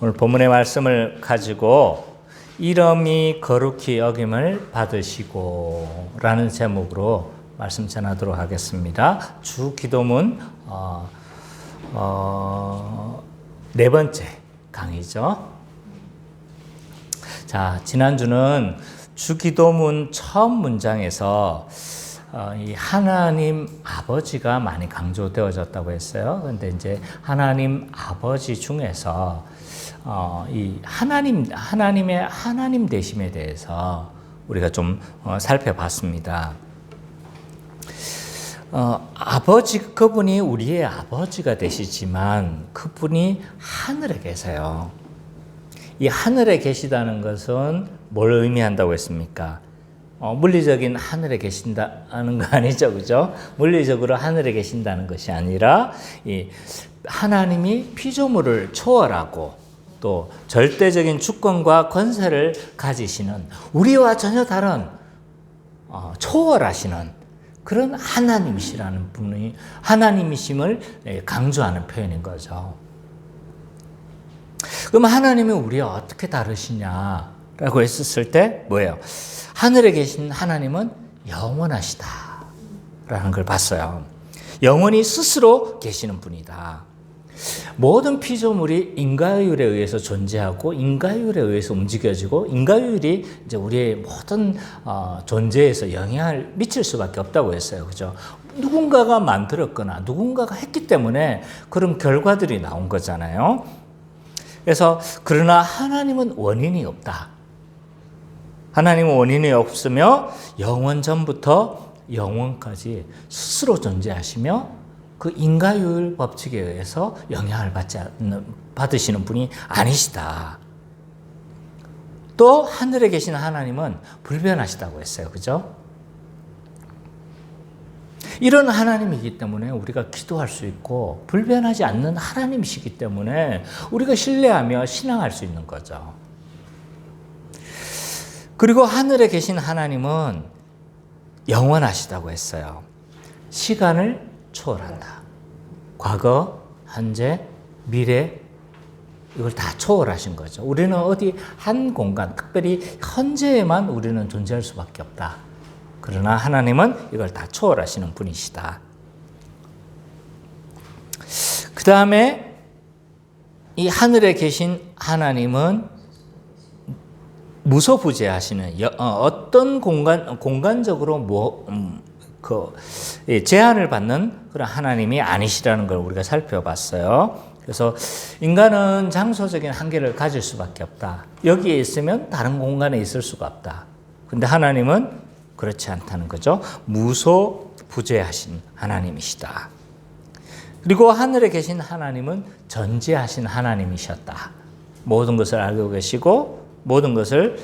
오늘 본문의 말씀을 가지고 이름이 거룩히 여김을 받으시고 라는 제목으로 말씀 전하도록 하겠습니다. 주 기도문 네 번째 강의죠. 자, 지난주는 주 기도문 처음 문장에서 이 하나님 아버지가 많이 강조되어졌다고 했어요. 그런데 이제 하나님 아버지 중에서 이 하나님의 하나님 되심에 대해서 우리가 좀 살펴봤습니다. 아버지, 그분이 우리의 아버지가 되시지만 그분이 하늘에 계세요. 이 하늘에 계시다는 것은 뭘 의미한다고 했습니까? 물리적인 하늘에 계신다는 거 아니죠, 그죠? 물리적으로 하늘에 계신다는 것이 아니라 이 하나님이 피조물을 초월하고 또 절대적인 주권과 권세를 가지시는 우리와 전혀 다른 초월하시는 그런 하나님이시라는 분이 하나님이심을 강조하는 표현인 거죠. 그럼 하나님이 우리와 어떻게 다르시냐라고 했었을 때 뭐예요? 하늘에 계신 하나님은 영원하시다라는 걸 봤어요. 영원히 스스로 계시는 분이다. 모든 피조물이 인과율에 의해서 존재하고 인과율에 의해서 움직여지고 인과율이 이제 우리의 모든 존재에서 영향을 미칠 수밖에 없다고 했어요. 그죠? 누군가가 만들었거나 누군가가 했기 때문에 그런 결과들이 나온 거잖아요. 그래서 그러나 하나님은 원인이 없다. 하나님은 원인이 없으며 영원 전부터 영원까지 스스로 존재하시며 그 인과율 법칙에 의해서 영향을 받으시는 분이 아니시다. 또 하늘에 계신 하나님은 불변하시다고 했어요. 그죠? 이런 하나님이기 때문에 우리가 기도할 수 있고 불변하지 않는 하나님이시기 때문에 우리가 신뢰하며 신앙할 수 있는 거죠. 그리고 하늘에 계신 하나님은 영원하시다고 했어요. 시간을 초월한다. 과거, 현재, 미래 이걸 다 초월하신 거죠. 우리는 어디 한 공간, 특별히 현재에만 우리는 존재할 수밖에 없다. 그러나 하나님은 이걸 다 초월하시는 분이시다. 그 다음에 이 하늘에 계신 하나님은 무소부재하시는 어떤 공간적으로 제한을 받는 그런 하나님이 아니시라는 걸 우리가 살펴봤어요. 그래서 인간은 장소적인 한계를 가질 수밖에 없다. 여기에 있으면 다른 공간에 있을 수가 없다. 근데 하나님은 그렇지 않다는 거죠. 무소부재하신 하나님이시다. 그리고 하늘에 계신 하나님은 전지하신 하나님이셨다. 모든 것을 알고 계시고 모든 것을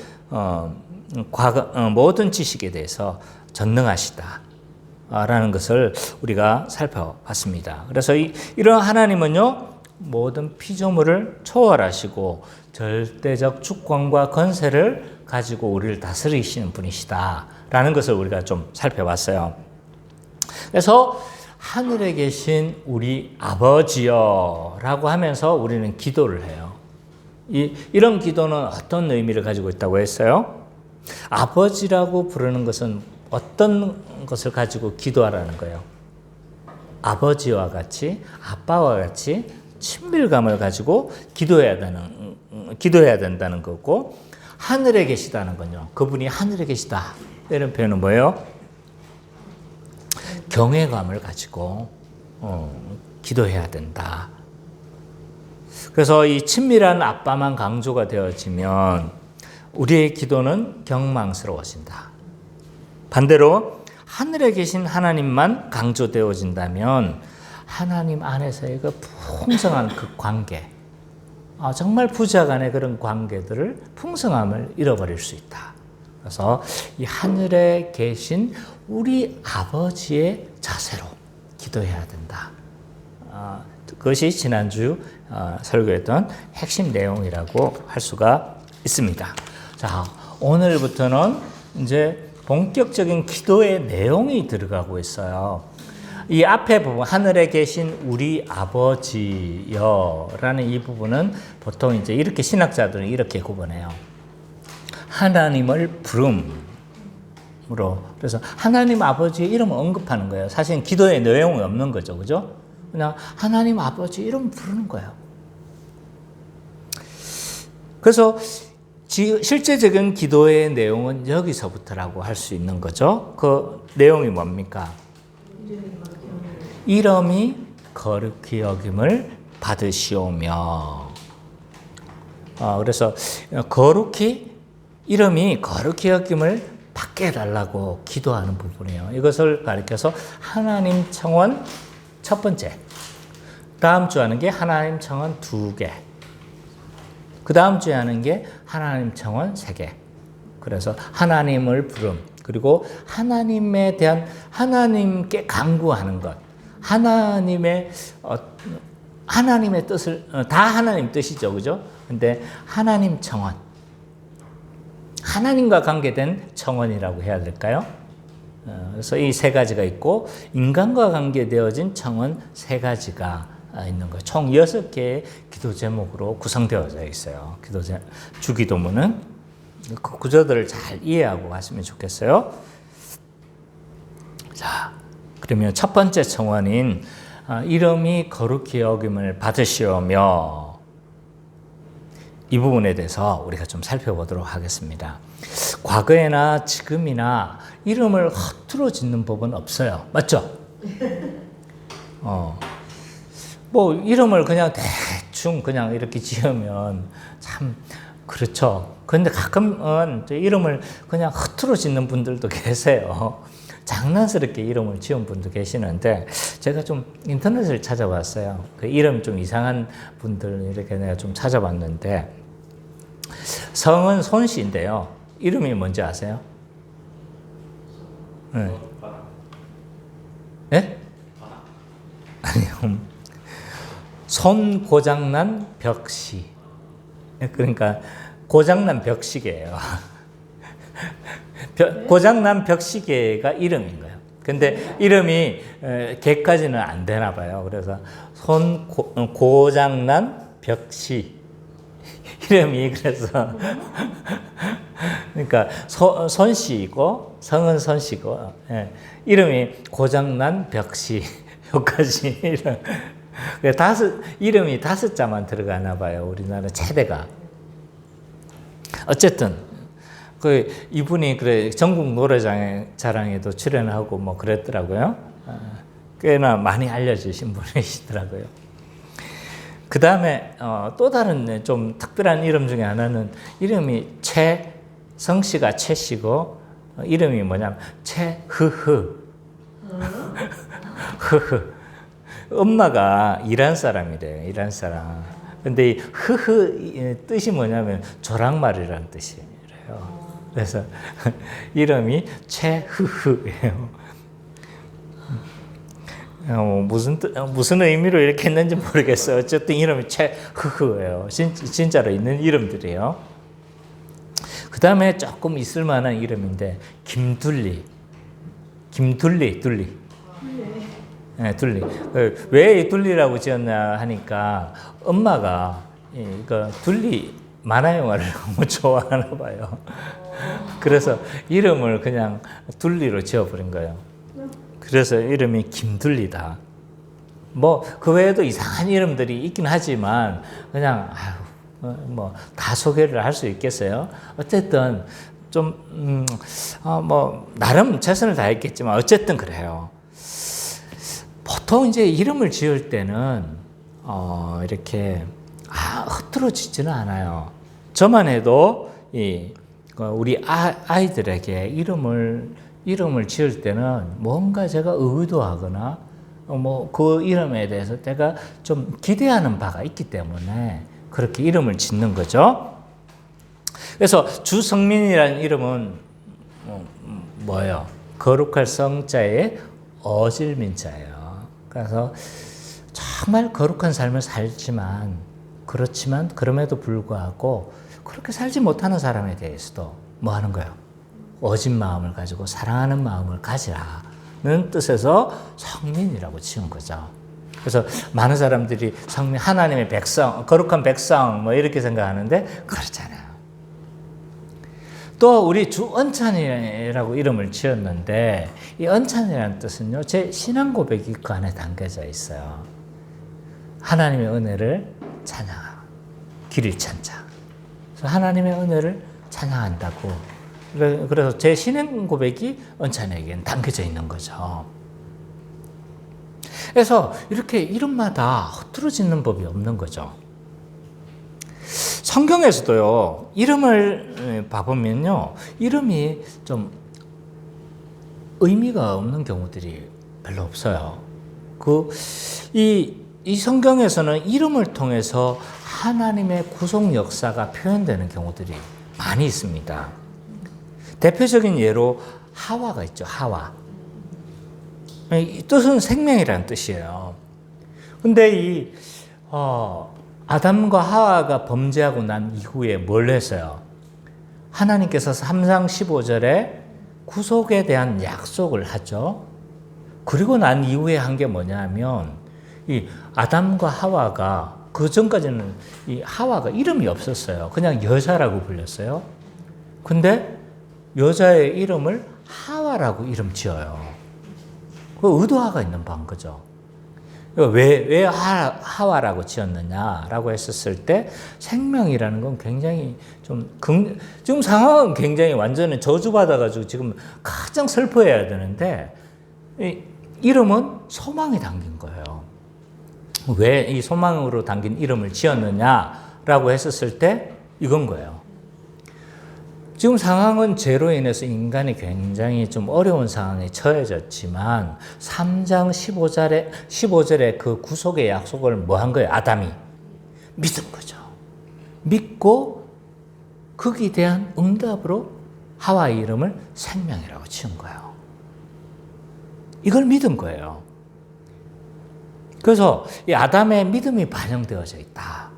모든 지식에 대해서 전능하시다. 라는 것을 우리가 살펴봤습니다. 그래서 이런 하나님은요, 모든 피조물을 초월하시고 절대적 주권과 권세를 가지고 우리를 다스리시는 분이시다라는 것을 우리가 좀 살펴봤어요. 그래서 하늘에 계신 우리 아버지여라고 하면서 우리는 기도를 해요. 이런 기도는 어떤 의미를 가지고 있다고 했어요? 아버지라고 부르는 것은 어떤 것을 가지고 기도하라는 거예요? 아버지와 같이, 아빠와 같이 친밀감을 가지고 기도해야 된다는 거고, 하늘에 계시다는 건요. 그분이 하늘에 계시다. 이런 표현은 뭐예요? 경외감을 가지고 기도해야 된다. 그래서 이 친밀한 아빠만 강조가 되어지면 우리의 기도는 경망스러워진다. 반대로 하늘에 계신 하나님만 강조되어진다면 하나님 안에서의 그 풍성한 그 관계, 정말 부자 간의 그런 관계들을 풍성함을 잃어버릴 수 있다. 그래서 이 하늘에 계신 우리 아버지의 자세로 기도해야 된다. 그것이 지난주 설교했던 핵심 내용이라고 할 수가 있습니다. 자, 오늘부터는 이제 본격적인 기도의 내용이 들어가고 있어요. 이 앞에 부분 하늘에 계신 우리 아버지여라는 이 부분은 보통 이제 이렇게 신학자들은 이렇게 구분해요. 하나님을 부름으로. 그래서 하나님 아버지의 이름을 언급하는 거예요. 사실 기도에 내용이 없는 거죠. 그죠? 그냥 하나님 아버지 이름 부르는 거예요. 그래서 실제적인 기도의 내용은 여기서부터라고 할 수 있는 거죠. 그 내용이 뭡니까? 이름이 거룩히 여김을 받으시오며. 그래서 이름이 거룩히 여김을 받게 해달라고 기도하는 부분이에요. 이것을 가리켜서 하나님 청원 첫 번째. 다음 주 하는 게 하나님 청원 2개. 그 다음 주에 하는 게 하나님 청원 3개. 그래서 하나님을 부름. 그리고 하나님에 대한 하나님께 간구하는 것. 하나님의 뜻을, 다 하나님 뜻이죠. 그죠? 근데 하나님 청원. 하나님과 관계된 청원이라고 해야 될까요? 그래서 이 3가지가 있고, 인간과 관계되어진 청원 3가지가 있는 거예요. 총 6개의 기도 제목으로 구성되어져 있어요. 주기도문은. 그 구조들을 잘 이해하고 가시면 좋겠어요. 자, 그러면 첫 번째 청원인 이름이 거룩히 여김을 받으시오며, 이 부분에 대해서 우리가 좀 살펴보도록 하겠습니다. 과거에나 지금이나 이름을 허투루 짓는 법은 없어요. 맞죠? 뭐 이름을 그냥 대충 그냥 이렇게 지으면 참 그렇죠. 그런데 가끔은 이름을 그냥 허투루 짓는 분들도 계세요. 장난스럽게 이름을 지은 분도 계시는데, 제가 좀 인터넷을 찾아봤어요. 그 이름 좀 이상한 분들 이렇게 내가 좀 찾아봤는데, 성은 손씨인데요. 이름이 뭔지 아세요? 네. 네? 아니요. 손 고장난 벽시. 그러니까 고장난 벽시계예요. 고장난 벽시계가 이름인 거예요. 근데 이름이 개까지는 안 되나 봐요. 그래서 고장난 벽시. 이름이 그래서 그러니까 손씨이고 성은 손씨고, 이름이 고장난 벽시. 여기까지 이름이 5자만 들어가나 봐요. 우리나라 최대가. 어쨌든 이분이 전국 노래자랑에도 출연하고 뭐 그랬더라고요. 꽤나 많이 알려주신 분이시더라고요. 그 다음에 또 다른 좀 특별한 이름 중에 하나는 이름이 성씨가 최씨고, 이름이 뭐냐면 최흐흐. 흐흐. 엄마가 이란 사람이래요. 이란 사람. 근데 이 흐흐 뜻이 뭐냐면 조랑말이라는 뜻이래요. 그래서 이름이 최흐흐예요. 무슨 의미로 이렇게 했는지 모르겠어요. 어쨌든 이름이 최흐흐예요. 진짜로 있는 이름들이에요. 그 다음에 조금 있을 만한 이름인데, 김둘리. 둘리. 네, 둘리. 왜 둘리라고 지었나 하니까 엄마가 둘리 만화 영화를 너무 좋아하나 봐요. 그래서 이름을 그냥 둘리로 지어버린 거예요. 그래서 이름이 김둘리다. 뭐 그 외에도 이상한 이름들이 있긴 하지만 그냥 뭐 다 소개를 할 수 있겠어요. 어쨌든 좀 뭐 나름 최선을 다했겠지만 어쨌든 그래요. 보통 이제 이름을 지을 때는 이렇게 허투루 짓지는 않아요. 저만 해도 우리 아이들에게 이름을 지을 때는 뭔가 제가 의도하거나 뭐 그 이름에 대해서 내가 좀 기대하는 바가 있기 때문에 그렇게 이름을 짓는 거죠. 그래서 주성민이라는 이름은 뭐예요? 거룩할 성자의 어질민자예요. 그래서 정말 거룩한 삶을 살지만, 그렇지만 그럼에도 불구하고 그렇게 살지 못하는 사람에 대해서도 뭐 하는 거예요? 어진 마음을 가지고 사랑하는 마음을 가지라. 뜻에서 성민이라고 지은 거죠. 그래서 많은 사람들이 성민, 하나님의 백성, 거룩한 백성 뭐 이렇게 생각하는데 그렇잖아요. 또 우리 주 은찬이라고 이름을 지었는데 이 은찬이라는 뜻은요, 제 신앙 고백이 그 안에 담겨져 있어요. 하나님의 은혜를 찬양하고 길 잃찬 자. 그래서 하나님의 은혜를 찬양한다고. 그래서 제 신앙 고백이 은찬이에게는 담겨져 있는 거죠. 그래서 이렇게 이름마다 흐트러지는 법이 없는 거죠. 성경에서도요, 이름을 봐보면요, 이름이 좀 의미가 없는 경우들이 별로 없어요. 이 성경에서는 이름을 통해서 하나님의 구속 역사가 표현되는 경우들이 많이 있습니다. 대표적인 예로 하와가 있죠, 하와. 이 뜻은 생명이라는 뜻이에요. 근데 아담과 하와가 범죄하고 난 이후에 뭘 했어요? 하나님께서 3장 15절에 구속에 대한 약속을 하죠. 그리고 난 이후에 한 게 뭐냐면, 이 아담과 하와가, 그 전까지는 이 하와가 이름이 없었어요. 그냥 여자라고 불렸어요. 근데 여자의 이름을 하와라고 이름 지어요. 그 의도화가 있는 바인 거죠. 왜 하와라고 지었느냐라고 했었을 때 생명이라는 건 굉장히 지금 상황은 굉장히 완전히 저주받아가지고 지금 가장 슬퍼해야 되는데 이름은 소망이 담긴 거예요. 왜 이 소망으로 담긴 이름을 지었느냐라고 했었을 때 이건 거예요. 지금 상황은 죄로 인해서 인간이 굉장히 좀 어려운 상황에 처해졌지만 3장 15절에 그 구속의 약속을 뭐 한 거예요? 아담이 믿은 거죠. 믿고 거기에 대한 응답으로 하와의 이름을 생명이라고 지은 거예요. 이걸 믿은 거예요. 그래서 이 아담의 믿음이 반영되어져 있다.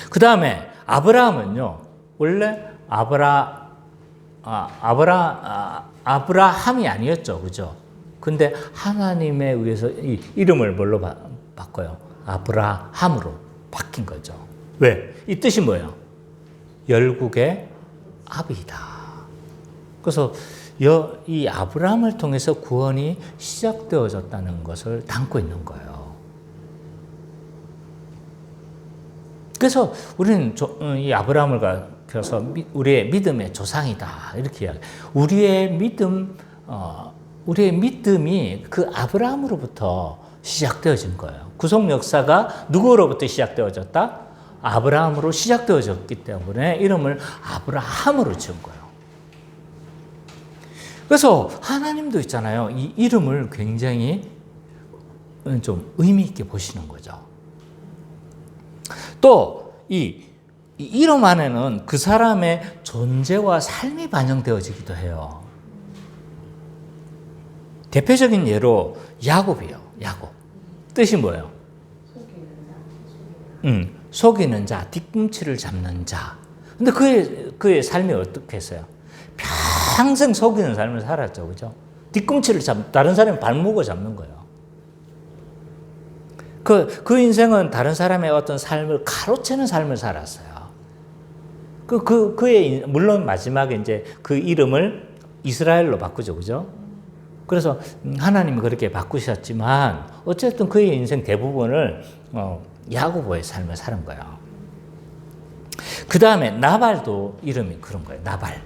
그 다음에 아브라함은요, 원래 아브라함이 아니었죠. 그죠? 근데 하나님에 의해서 이 이름을 뭘로 바꿔요? 아브라함으로 바뀐 거죠. 왜? 이 뜻이 뭐예요? 열국의 아비이다. 그래서 이 아브라함을 통해서 구원이 시작되어졌다는 것을 담고 있는 거예요. 그래서 우리는 이 아브라함을 그래서 우리의 믿음의 조상이다 이렇게 이야기해요. 우리의 믿음이 그 아브라함으로부터 시작되어진 거예요. 구속 역사가 누구로부터 시작되어졌다? 아브라함으로 시작되어졌기 때문에 이름을 아브라함으로 지은 거예요. 그래서 하나님도 있잖아요. 이 이름을 굉장히 좀 의미 있게 보시는 거죠. 또 이 이름 안에는 그 사람의 존재와 삶이 반영되어지기도 해요. 대표적인 예로 야곱이에요. 야곱. 뜻이 뭐예요? 속이는 자, 뒤꿈치를 잡는 자. 근데 그의 삶이 어떻게 했어요? 평생 속이는 삶을 살았죠. 그죠? 뒤꿈치를 다른 사람의 발목을 잡는 거예요. 그 인생은 다른 사람의 어떤 삶을 가로채는 삶을 살았어요. 그의, 물론 마지막에 이제 그 이름을 이스라엘로 바꾸죠. 그죠? 그래서 하나님이 그렇게 바꾸셨지만, 어쨌든 그의 인생 대부분을, 야고보의 삶을 사는 거예요. 그 다음에 나발도 이름이 그런 거예요. 나발.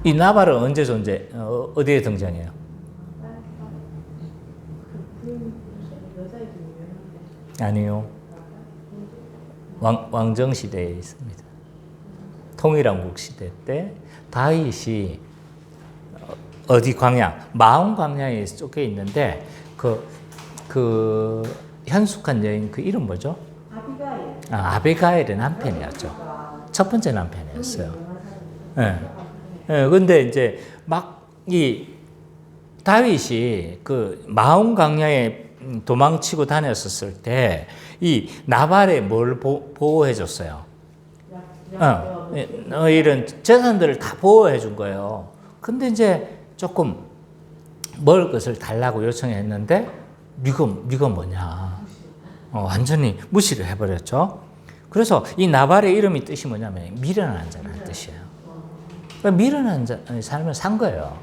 이 나발은 언제 어디에 등장해요? 아니요. 왕정 시대에 있습니다. 통일왕국 시대 때 다윗이 어디 광야, 마온 광야에 쫓겨 있는데 그 현숙한 여인 그 이름 뭐죠? 아비가일의 남편이었죠. 첫 번째 남편이었어요. 근데 이제 막 이 다윗이 그 마온 광야에 도망치고 다녔었을 때 이 나발에 뭘 보호해 줬어요? 이런 재산들을 다 보호해 준 거예요. 근데 이제 조금 먹을 것을 달라고 요청했는데 네가 뭐냐. 완전히 무시를 해버렸죠. 그래서 이 나발의 이름이 뜻이 뭐냐면 미련한 자라는 뜻이에요. 그러니까 미련한 삶을 산 거예요.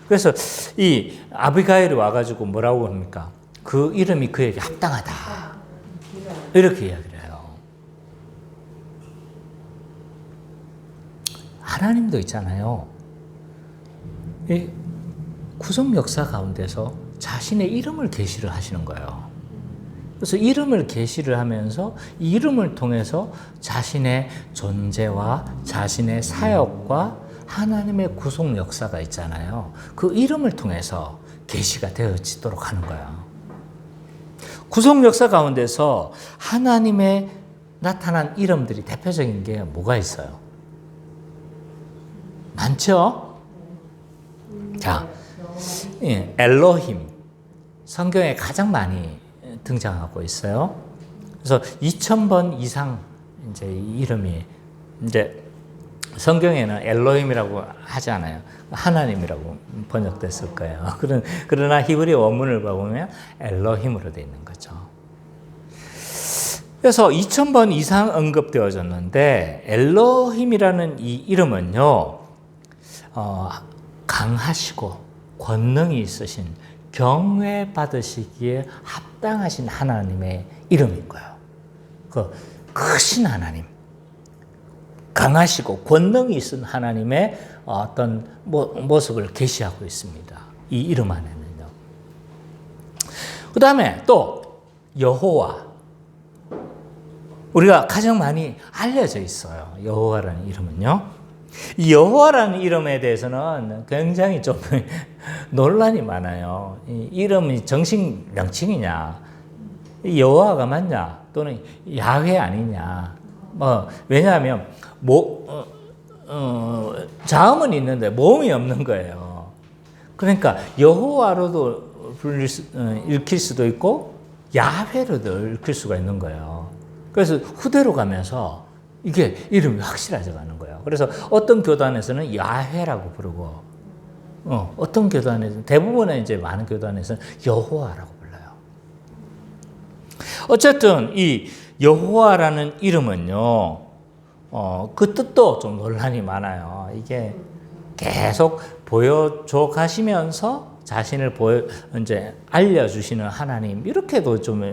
그래서 이 아비가일이 와가지고 뭐라고 합니까? 그 이름이 그에게 합당하다. 이렇게 이야기를 해요. 하나님도 있잖아요. 이 구속 역사 가운데서 자신의 이름을 계시를 하시는 거예요. 그래서 이름을 계시를 하면서 이 이름을 통해서 자신의 존재와 자신의 사역과 하나님의 구속 역사가 있잖아요. 그 이름을 통해서 계시가 되어지도록 하는 거예요. 구속 역사 가운데서 하나님의 나타난 이름들이 대표적인 게 뭐가 있어요? 많죠? 자, 엘로힘. 성경에 가장 많이 등장하고 있어요. 그래서 2000번 이상 이제 이름이 이제 성경에는 엘로힘이라고 하지 않아요. 하나님이라고 번역됐을 거예요. 그러나 히브리 원문을 보면 엘로힘으로 되어 있는 거죠. 그래서 2000번 이상 언급되어졌는데 엘로힘이라는 이 이름은요, 강하시고 권능이 있으신 경외 받으시기에 합당하신 하나님의 이름인 거예요. 그 크신 하나님, 강하시고 권능이 있은 하나님의 어떤 모습을 계시하고 있습니다. 이 이름 안에는요. 그 다음에 또 여호와, 우리가 가장 많이 알려져 있어요. 여호와라는 이름은요. 이 여호와라는 이름에 대해서는 굉장히 좀 논란이 많아요. 이 이름이 정식 명칭이냐, 여호와가 맞냐, 또는 야훼 아니냐. 왜냐하면 자음은 있는데 모음이 없는 거예요. 그러니까 여호와로도 읽힐 수도 있고 야훼로도 읽힐 수가 있는 거예요. 그래서 후대로 가면서 이게 이름이 확실하지 않은 거예요. 그래서 어떤 교단에서는 야훼라고 부르고, 어떤 교단에서는, 대부분의 이제 많은 교단에서는 여호와라고 불러요. 어쨌든 이 여호와라는 이름은요, 그 뜻도 좀 논란이 많아요. 이게 계속 보여줘 가시면서 자신을 이제 알려주시는 하나님, 이렇게도 좀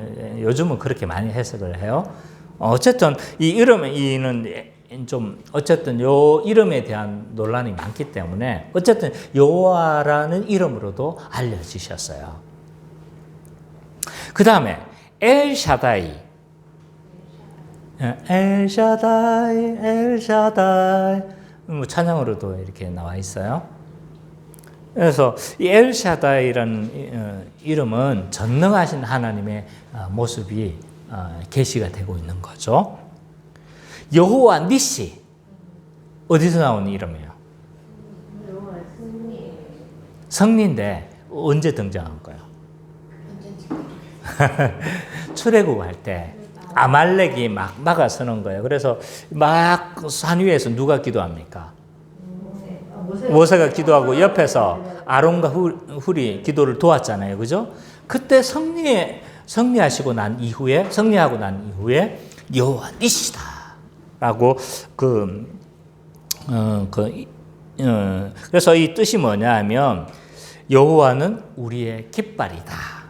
요즘은 그렇게 많이 해석을 해요. 어쨌든 이 이름은 좀 어쨌든 요 이름에 대한 논란이 많기 때문에 어쨌든 여호와라는 이름으로도 알려지셨어요. 그 다음에 엘샤다이, 찬양으로도 이렇게 나와 있어요. 그래서 이 엘샤다이라는 이름은 전능하신 하나님의 모습이 계시가 되고 있는 거죠. 여호와 니시, 어디서 나오는 이름이에요? 성리인데 언제 등장한 거예요? 출애굽 할 때 아말렉이 막 막아서는 거예요. 그래서 막 산 위에서 누가 기도합니까? 모세가 기도하고 옆에서 아론과 훌이 기도를 도왔잖아요. 그죠? 그때 승리하고 난 이후에 여호와 니시다 라고 그래서 이 뜻이 뭐냐 하면 여호와는 우리의 깃발이다.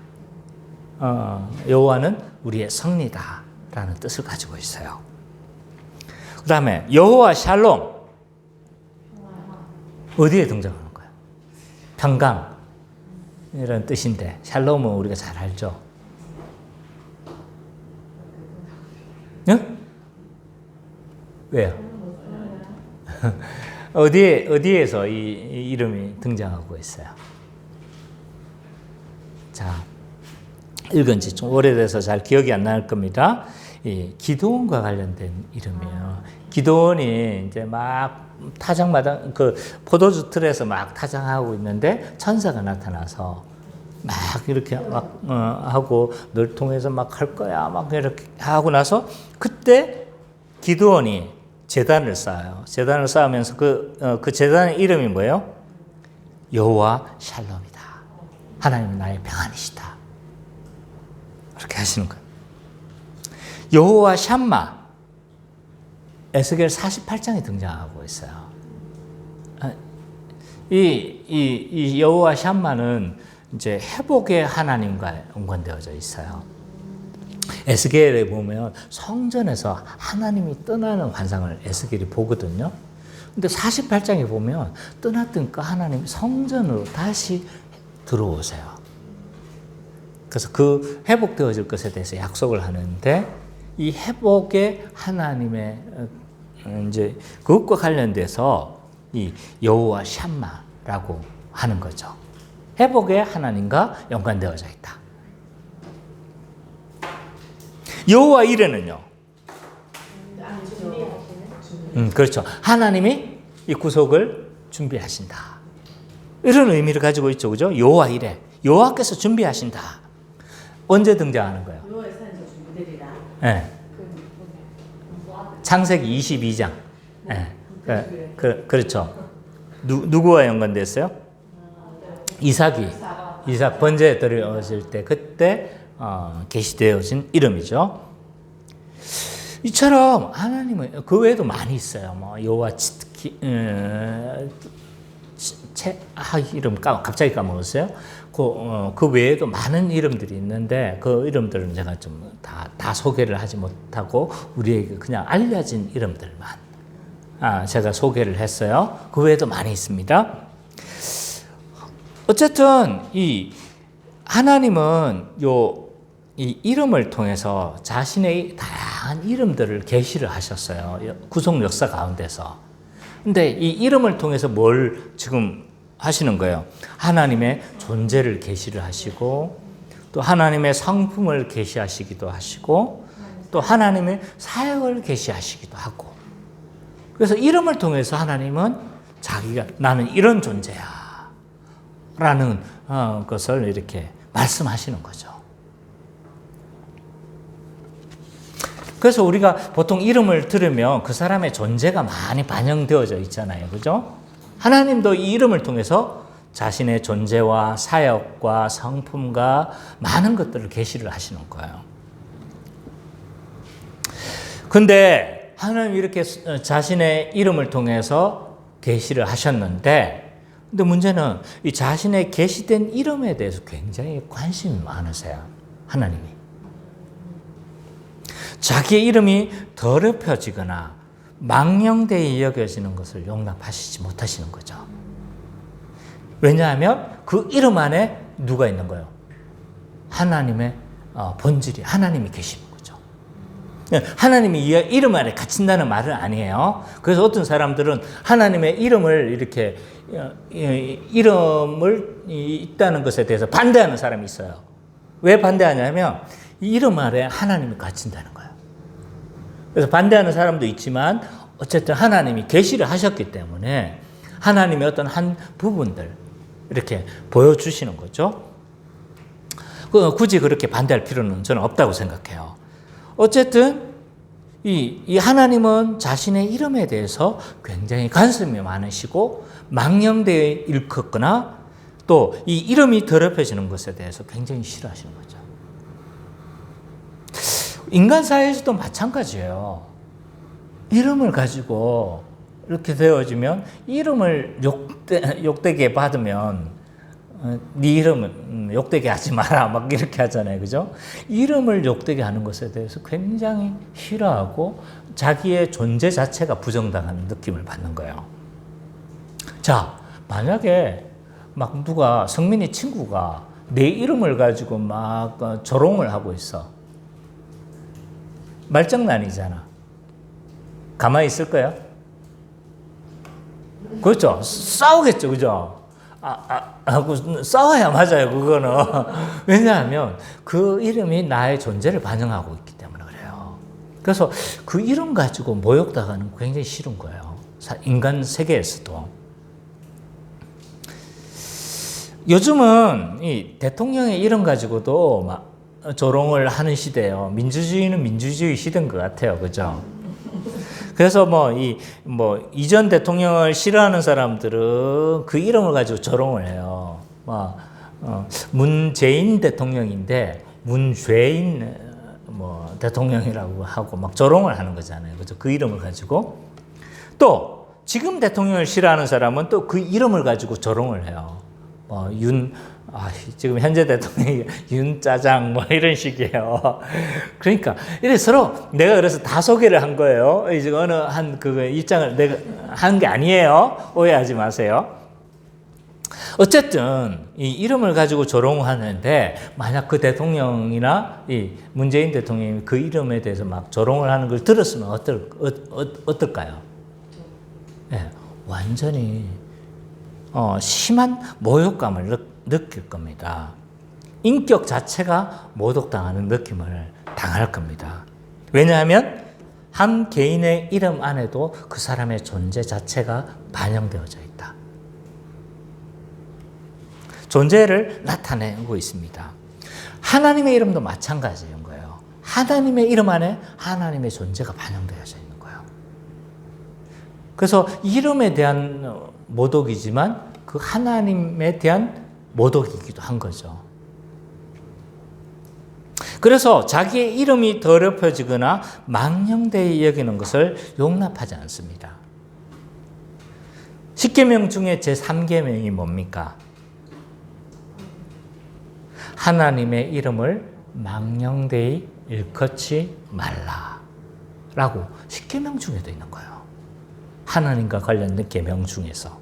여호와는 우리의 성리다 라는 뜻을 가지고 있어요. 그 다음에 여호와 샬롬, 어디에 등장하는 거예요? 평강 이런 뜻인데 샬롬은 우리가 잘 알죠. 응? 왜요? 어디에서 이 이름이 등장하고 있어요? 자, 읽은 지 좀 오래돼서 잘 기억이 안 날 겁니다. 이 기드온과 관련된 이름이에요. 기드온이 이제 막 타작마당 그 포도주 틀에서 막 타작하고 있는데 천사가 나타나서 막 이렇게 막 하고 널 통해서 막 할 거야 막 이렇게 하고 나서 그때 기드온이 제단을 쌓아요. 제단을 쌓으면서 그 제단의 이름이 뭐예요? 여호와 샬롬이다. 하나님은 나의 평안이시다. 그렇게 하시는 거예요. 여호와 샴마, 에스겔 48장에 등장하고 있어요. 이 여호와 샴마는 이제 회복의 하나님과 연관되어져 있어요. 에스겔에 보면 성전에서 하나님이 떠나는 환상을 에스겔이 보거든요. 근데 48장에 보면 떠났던 그 하나님이 성전으로 다시 들어오세요. 그래서 그 회복되어질 것에 대해서 약속을 하는데, 이 회복의 하나님의 이제 그것과 관련돼서 이 여호와 샴마라고 하는 거죠. 회복의 하나님과 연관되어져 있다. 여호와 이레는요. 그렇죠. 하나님이 이 구속을 준비하신다. 이런 의미를 가지고 있죠, 그죠? 여호와 이레, 여호와께서 준비하신다. 언제 등장하는 거예요? 여호와의 산에서 준비되리라. 네. 창세기 22장. 네. 그렇죠. 누구와 연관됐어요? 이삭 번제에 들어오실 때, 그때 계시되어진 이름이죠. 이처럼 하나님은 그 외에도 많이 있어요. 뭐 여호와 이름 갑자기 까먹었어요. 그 외에도 많은 이름들이 있는데, 그 이름들은 제가 좀 다 소개를 하지 못하고 우리에게 그냥 알려진 이름들만 제가 소개를 했어요. 그 외에도 많이 있습니다. 어쨌든 이 하나님은 이 이름을 통해서 자신의 다양한 이름들을 계시를 하셨어요. 구속 역사 가운데서. 근데 이 이름을 통해서 뭘 지금 하시는 거예요? 하나님의 존재를 계시를 하시고, 또 하나님의 성품을 계시하시기도 하시고, 또 하나님의 사역을 계시하시기도 하고. 그래서 이름을 통해서 하나님은 자기가 나는 이런 존재야 라는 것을 이렇게 말씀하시는 거죠. 그래서 우리가 보통 이름을 들으면 그 사람의 존재가 많이 반영되어져 있잖아요. 그죠? 하나님도 이 이름을 통해서 자신의 존재와 사역과 성품과 많은 것들을 계시를 하시는 거예요. 근데 하나님이 이렇게 자신의 이름을 통해서 계시를 하셨는데, 근데 문제는 이 자신의 계시된 이름에 대해서 굉장히 관심이 많으세요. 하나님이. 자기의 이름이 더럽혀지거나 망령되이 여겨지는 것을 용납하시지 못하시는 거죠. 왜냐하면 그 이름 안에 누가 있는 거예요? 하나님의 본질이, 하나님이 계시는 거죠. 하나님이 이 이름 안에 갇힌다는 말은 아니에요. 그래서 어떤 사람들은 하나님의 이름을 이렇게 이름을 있다는 것에 대해서 반대하는 사람이 있어요. 왜 반대하냐면 이 이름 안에 하나님이 갇힌다는 거예요. 그래서 반대하는 사람도 있지만 어쨌든 하나님이 계시를 하셨기 때문에 하나님의 어떤 한 부분들 이렇게 보여주시는 거죠. 굳이 그렇게 반대할 필요는 저는 없다고 생각해요. 어쨌든 이 하나님은 자신의 이름에 대해서 굉장히 관심이 많으시고 망령되어 일컫거나 또 이 이름이 더럽혀지는 것에 대해서 굉장히 싫어하시는 거죠. 인간 사회에서도 마찬가지예요. 이름을 가지고 이렇게 되어지면 이름을 욕되게 받으면 네 이름은 욕되게 하지 마라 막 이렇게 하잖아요. 그죠? 이름을 욕되게 하는 것에 대해서 굉장히 싫어하고 자기의 존재 자체가 부정당하는 느낌을 받는 거예요. 자, 만약에 막 누가 성민이 친구가 내 이름을 가지고 막 조롱을 하고 있어. 말장난이잖아. 가만히 있을 거야? 그렇죠. 싸우겠죠. 그죠? 하고 싸워야 맞아요. 그거는. 왜냐하면 그 이름이 나의 존재를 반영하고 있기 때문에 그래요. 그래서 그 이름 가지고 모욕당하는 거 굉장히 싫은 거예요. 인간 세계에서도. 요즘은 이 대통령의 이름 가지고도 막 조롱을 하는 시대예요. 민주주의는 민주주의 시대인 것 같아요. 그죠? 그래서 이전 대통령을 싫어하는 사람들은 그 이름을 가지고 조롱을 해요. 문재인 대통령인데 문죄인 대통령이라고 하고 막 조롱을 하는 거잖아요. 그죠? 그 이름을 가지고. 또 지금 대통령을 싫어하는 사람은 또 그 이름을 가지고 조롱을 해요. 지금 현재 대통령이 윤짜장 이런 식이에요. 그러니까 이래 서로 내가 그래서 다 소개를 한 거예요. 이제 어느 한 그 입장을 내가 한 게 아니에요. 오해하지 마세요. 어쨌든 이 이름을 가지고 조롱하는데 만약 그 대통령이나 이 문재인 대통령이 그 이름에 대해서 막 조롱을 하는 걸 들었으면 어떨까요? 네, 완전히 심한 모욕감을 느낄 겁니다. 인격 자체가 모독당하는 느낌을 당할 겁니다. 왜냐하면 한 개인의 이름 안에도 그 사람의 존재 자체가 반영되어져 있다. 존재를 나타내고 있습니다. 하나님의 이름도 마찬가지인 거예요. 하나님의 이름 안에 하나님의 존재가 반영되어져 있는 거예요. 그래서 이름에 대한 모독이지만 그 하나님에 대한 모독이기도 한 거죠. 그래서 자기의 이름이 더럽혀지거나 망령되이 여기는 것을 용납하지 않습니다. 10계명 중에 제3계명이 뭡니까? 하나님의 이름을 망령되이 일컫지 말라라고 10계명 중에도 있는 거예요. 하나님과 관련된 계명 중에서.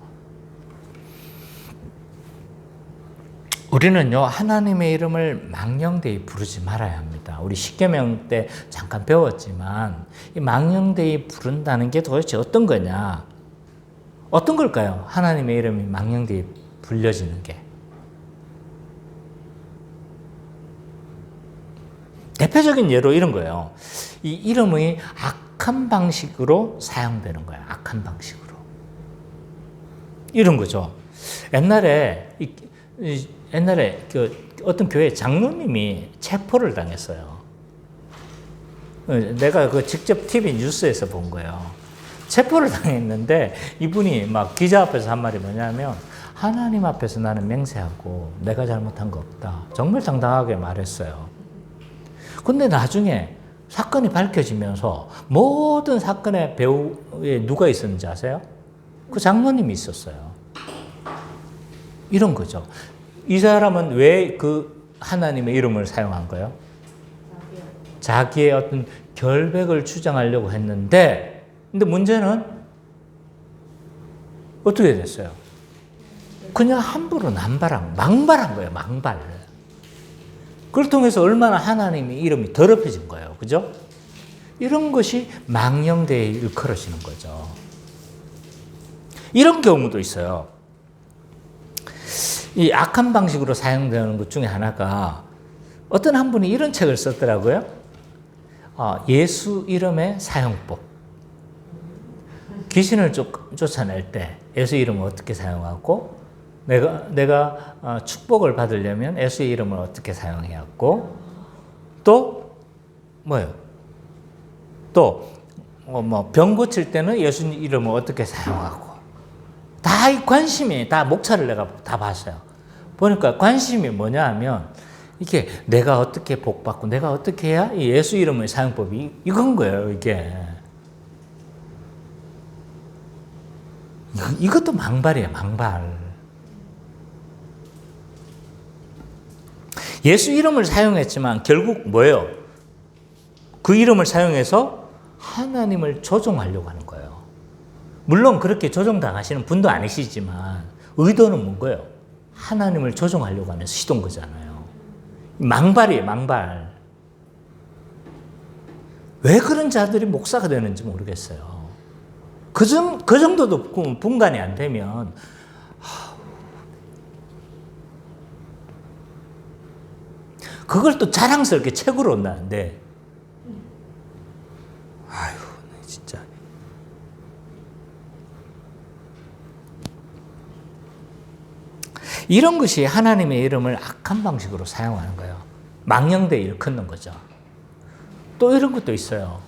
우리는요, 하나님의 이름을 망령되이 부르지 말아야 합니다. 우리 10계명 때 잠깐 배웠지만 이 망령되이 부른다는 게 도대체 어떤 거냐? 어떤 걸까요? 하나님의 이름이 망령되이 불려지는 게. 대표적인 예로 이런 거예요. 이 이름이 악한 방식으로 사용되는 거예요. 악한 방식으로. 이런 거죠. 옛날에 그 어떤 교회 장로님이 체포를 당했어요. 내가 그 직접 TV 뉴스에서 본 거예요. 체포를 당했는데 이분이 막 기자 앞에서 한 말이 뭐냐면 하나님 앞에서 나는 맹세하고 내가 잘못한 거 없다. 정말 당당하게 말했어요. 근데 나중에 사건이 밝혀지면서 모든 사건의 배후에 누가 있었는지 아세요? 그 장로님이 있었어요. 이런 거죠. 이 사람은 왜 그 하나님의 이름을 사용한 거예요? 자기의 어떤 결백을 주장하려고 했는데, 근데 문제는 어떻게 됐어요? 그냥 함부로 망발한 거예요. 망발. 그걸 통해서 얼마나 하나님의 이름이 더럽혀진 거예요. 그죠? 이런 것이 망령되이 일컬어지는 거죠. 이런 경우도 있어요. 이 악한 방식으로 사용되는 것 중에 하나가 어떤 한 분이 이런 책을 썼더라고요. 예수 이름의 사용법. 귀신을 쫓아낼 때 예수 이름을 어떻게 사용하고 내가 축복을 받으려면 예수의 이름을 어떻게 사용해야 하고 또 뭐예요? 또 병 고칠 때는 예수 이름을 어떻게 사용하고 다 이 관심이 다 목차를 내가 다 봤어요. 보니까 관심이 뭐냐 하면 이게 내가 어떻게 복받고 내가 어떻게 해야 이 예수 이름의 사용법이 이건 거예요. 이것도 망발이에요. 망발. 예수 이름을 사용했지만 결국 뭐예요? 그 이름을 사용해서 하나님을 조종하려고 하는 거예요. 물론 그렇게 조종당하시는 분도 아니시지만 의도는 뭔가요? 하나님을 조종하려고 하는 시도인 거잖아요. 망발이에요. 망발. 왜 그런 자들이 목사가 되는지 모르겠어요. 그 정도도 분간이 안 되면 그걸 또 자랑스럽게 책으로 온다는데 아유 진짜 이런 것이 하나님의 이름을 악한 방식으로 사용하는 거예요. 망령되이 일컫는 거죠. 또 이런 것도 있어요.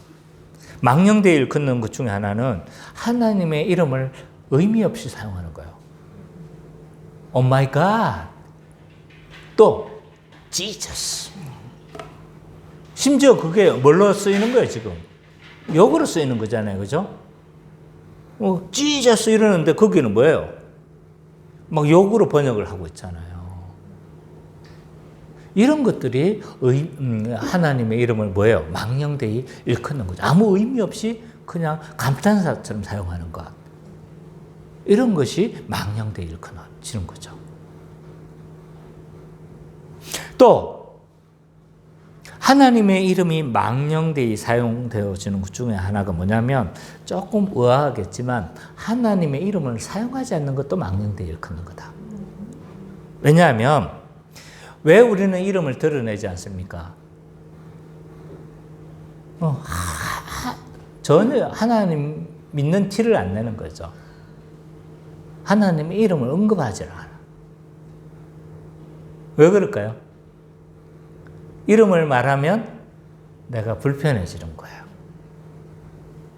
망령되이 일컫는 것 중에 하나는 하나님의 이름을 의미 없이 사용하는 거예요. 오 마이 갓. 또 Jesus. 심지어 그게 뭘로 쓰이는 거예요, 지금? 역으로 쓰이는 거잖아요, 그죠? Jesus 이러는데 거기는 뭐예요? 막 역으로 번역을 하고 있잖아요. 이런 것들이 하나님의 이름을 뭐예요? 망령되이 일컫는 거죠. 아무 의미 없이 그냥 감탄사처럼 사용하는 것. 이런 것이 망령되이 일컬어지는 거죠. 또 하나님의 이름이 망령되이 사용되어지는 것 중에 하나가 뭐냐면 조금 의아하겠지만 하나님의 이름을 사용하지 않는 것도 망령되이 일컫는 거다. 왜냐하면 왜 우리는 이름을 드러내지 않습니까? 전혀 하나님 믿는 티를 안 내는 거죠. 하나님의 이름을 언급하지 않아. 왜 그럴까요? 이름을 말하면 내가 불편해지는 거예요.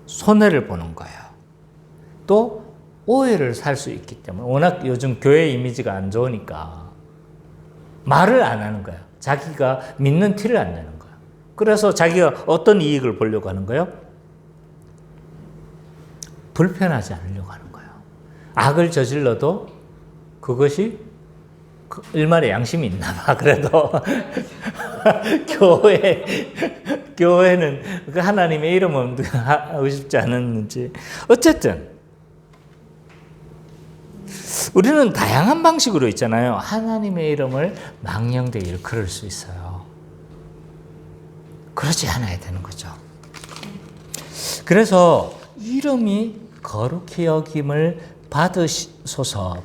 손해를 보는 거예요. 또 오해를 살 수 있기 때문에 워낙 요즘 교회 이미지가 안 좋으니까 말을 안 하는 거예요. 자기가 믿는 티를 안 내는 거예요. 그래서 자기가 어떤 이익을 보려고 하는 거예요? 불편하지 않으려고 하는 거예요. 악을 저질러도 그것이 일말의 양심이 있나 봐. 그래도 교회는 그 하나님의 이름은 하고 싶지 않았는지. 어쨌든 우리는 다양한 방식으로 있잖아요. 하나님의 이름을 망령되이 일컬을 수 있어요. 그렇지 않아야 되는 거죠. 그래서 이름이 거룩히 여김을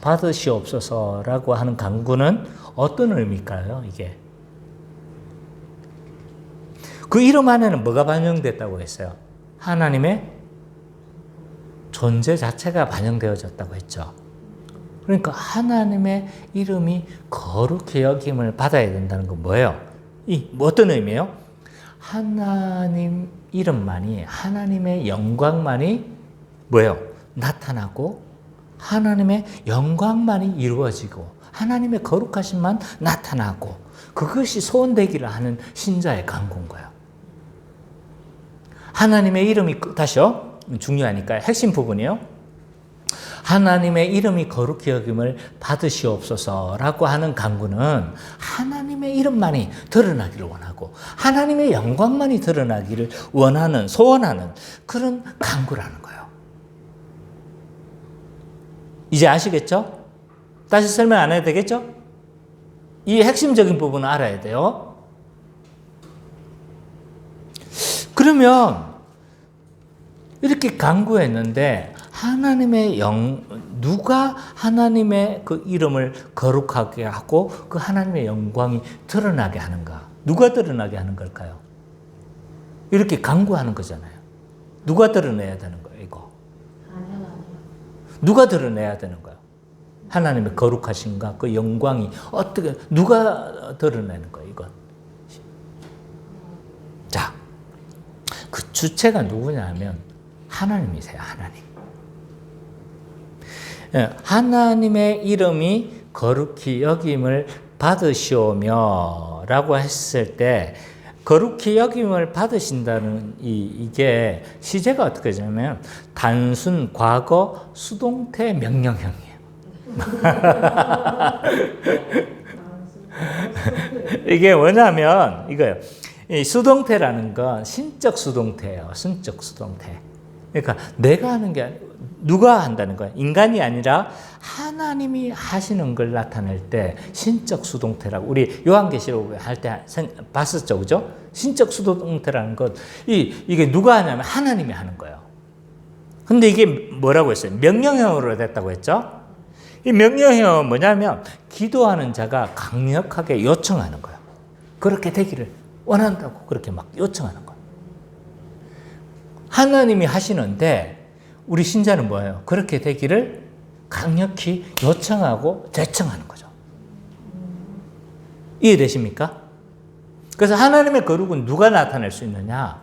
받으시옵소서라고 하는 간구는 어떤 의미일까요? 이게 그 이름 안에는 뭐가 반영됐다고 했어요? 하나님의 존재 자체가 반영되어졌다고 했죠. 그러니까 하나님의 이름이 거룩히 여김을 받아야 된다는 건 뭐예요? 어떤 의미예요? 하나님 이름만이, 하나님의 영광만이 뭐예요? 나타나고 하나님의 영광만이 이루어지고 하나님의 거룩하심만 나타나고 그것이 소원되기를 하는 신자의 간구인 거예요. 하나님의 이름이, 다시요, 중요하니까 핵심 부분이에요. 하나님의 이름이 거룩히 여김을 받으시옵소서라고 하는 간구는 하나님의 이름만이 드러나기를 원하고 하나님의 영광만이 드러나기를 원하는, 소원하는 그런 간구라는 거예요. 이제 아시겠죠? 다시 설명 안 해도 되겠죠? 이 핵심적인 부분을 알아야 돼요. 그러면 이렇게 간구했는데 누가 하나님의 그 이름을 거룩하게 하고 그 하나님의 영광이 드러나게 하는가? 누가 드러나게 하는 걸까요? 이렇게 간구하는 거잖아요. 누가 드러내야 되는 거예요, 이거? 누가 드러내야 되는 거예요? 하나님의 거룩하신가? 그 영광이 어떻게, 누가 드러내는 거예요, 이건? 자, 그 주체가 누구냐 하면 하나님이세요, 하나님. 하나님의 이름이 거룩히 여김을 받으시오며 라고 했을 때 거룩히 여김을 받으신다는 이게 시제가 어떻게 되냐면 단순 과거 수동태 명령형이에요. 이게 뭐냐면 이거예요. 이 수동태라는 건 신적 수동태예요. 신적 수동태. 그러니까 내가 하는 게 아니고 누가 한다는 거야. 인간이 아니라 하나님이 하시는 걸 나타낼 때 신적 수동태라고 우리 요한계시록 할 때 봤었죠, 그죠? 신적 수동태라는 것 이게 누가 하냐면 하나님이 하는 거예요. 근데 이게 뭐라고 했어요? 명령형으로 됐다고 했죠? 이 명령형은 뭐냐면 기도하는 자가 강력하게 요청하는 거예요. 그렇게 되기를 원한다고 그렇게 막 요청하는 거예요. 하나님이 하시는데 우리 신자는 뭐예요? 그렇게 되기를 강력히 요청하고 제청하는 거죠. 이해되십니까? 그래서 하나님의 거룩은 누가 나타낼 수 있느냐?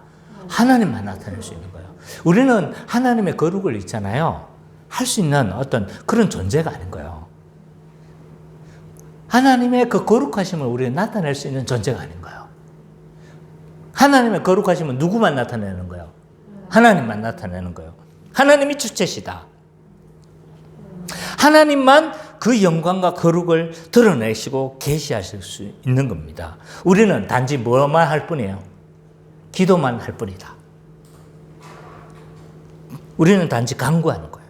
하나님만 나타낼 수 있는 거예요. 우리는 하나님의 거룩을 있잖아요. 할 수 있는 어떤 그런 존재가 아닌 거예요. 하나님의 그 거룩하심을 우리가 나타낼 수 있는 존재가 아닌 거예요. 하나님의 거룩하심은 누구만 나타내는 거예요? 하나님만 나타내는 거예요. 하나님이 주체시다. 하나님만 그 영광과 거룩을 드러내시고 계시하실 수 있는 겁니다. 우리는 단지 뭐만 할 뿐이에요? 기도만 할 뿐이다. 우리는 단지 간구하는 거예요.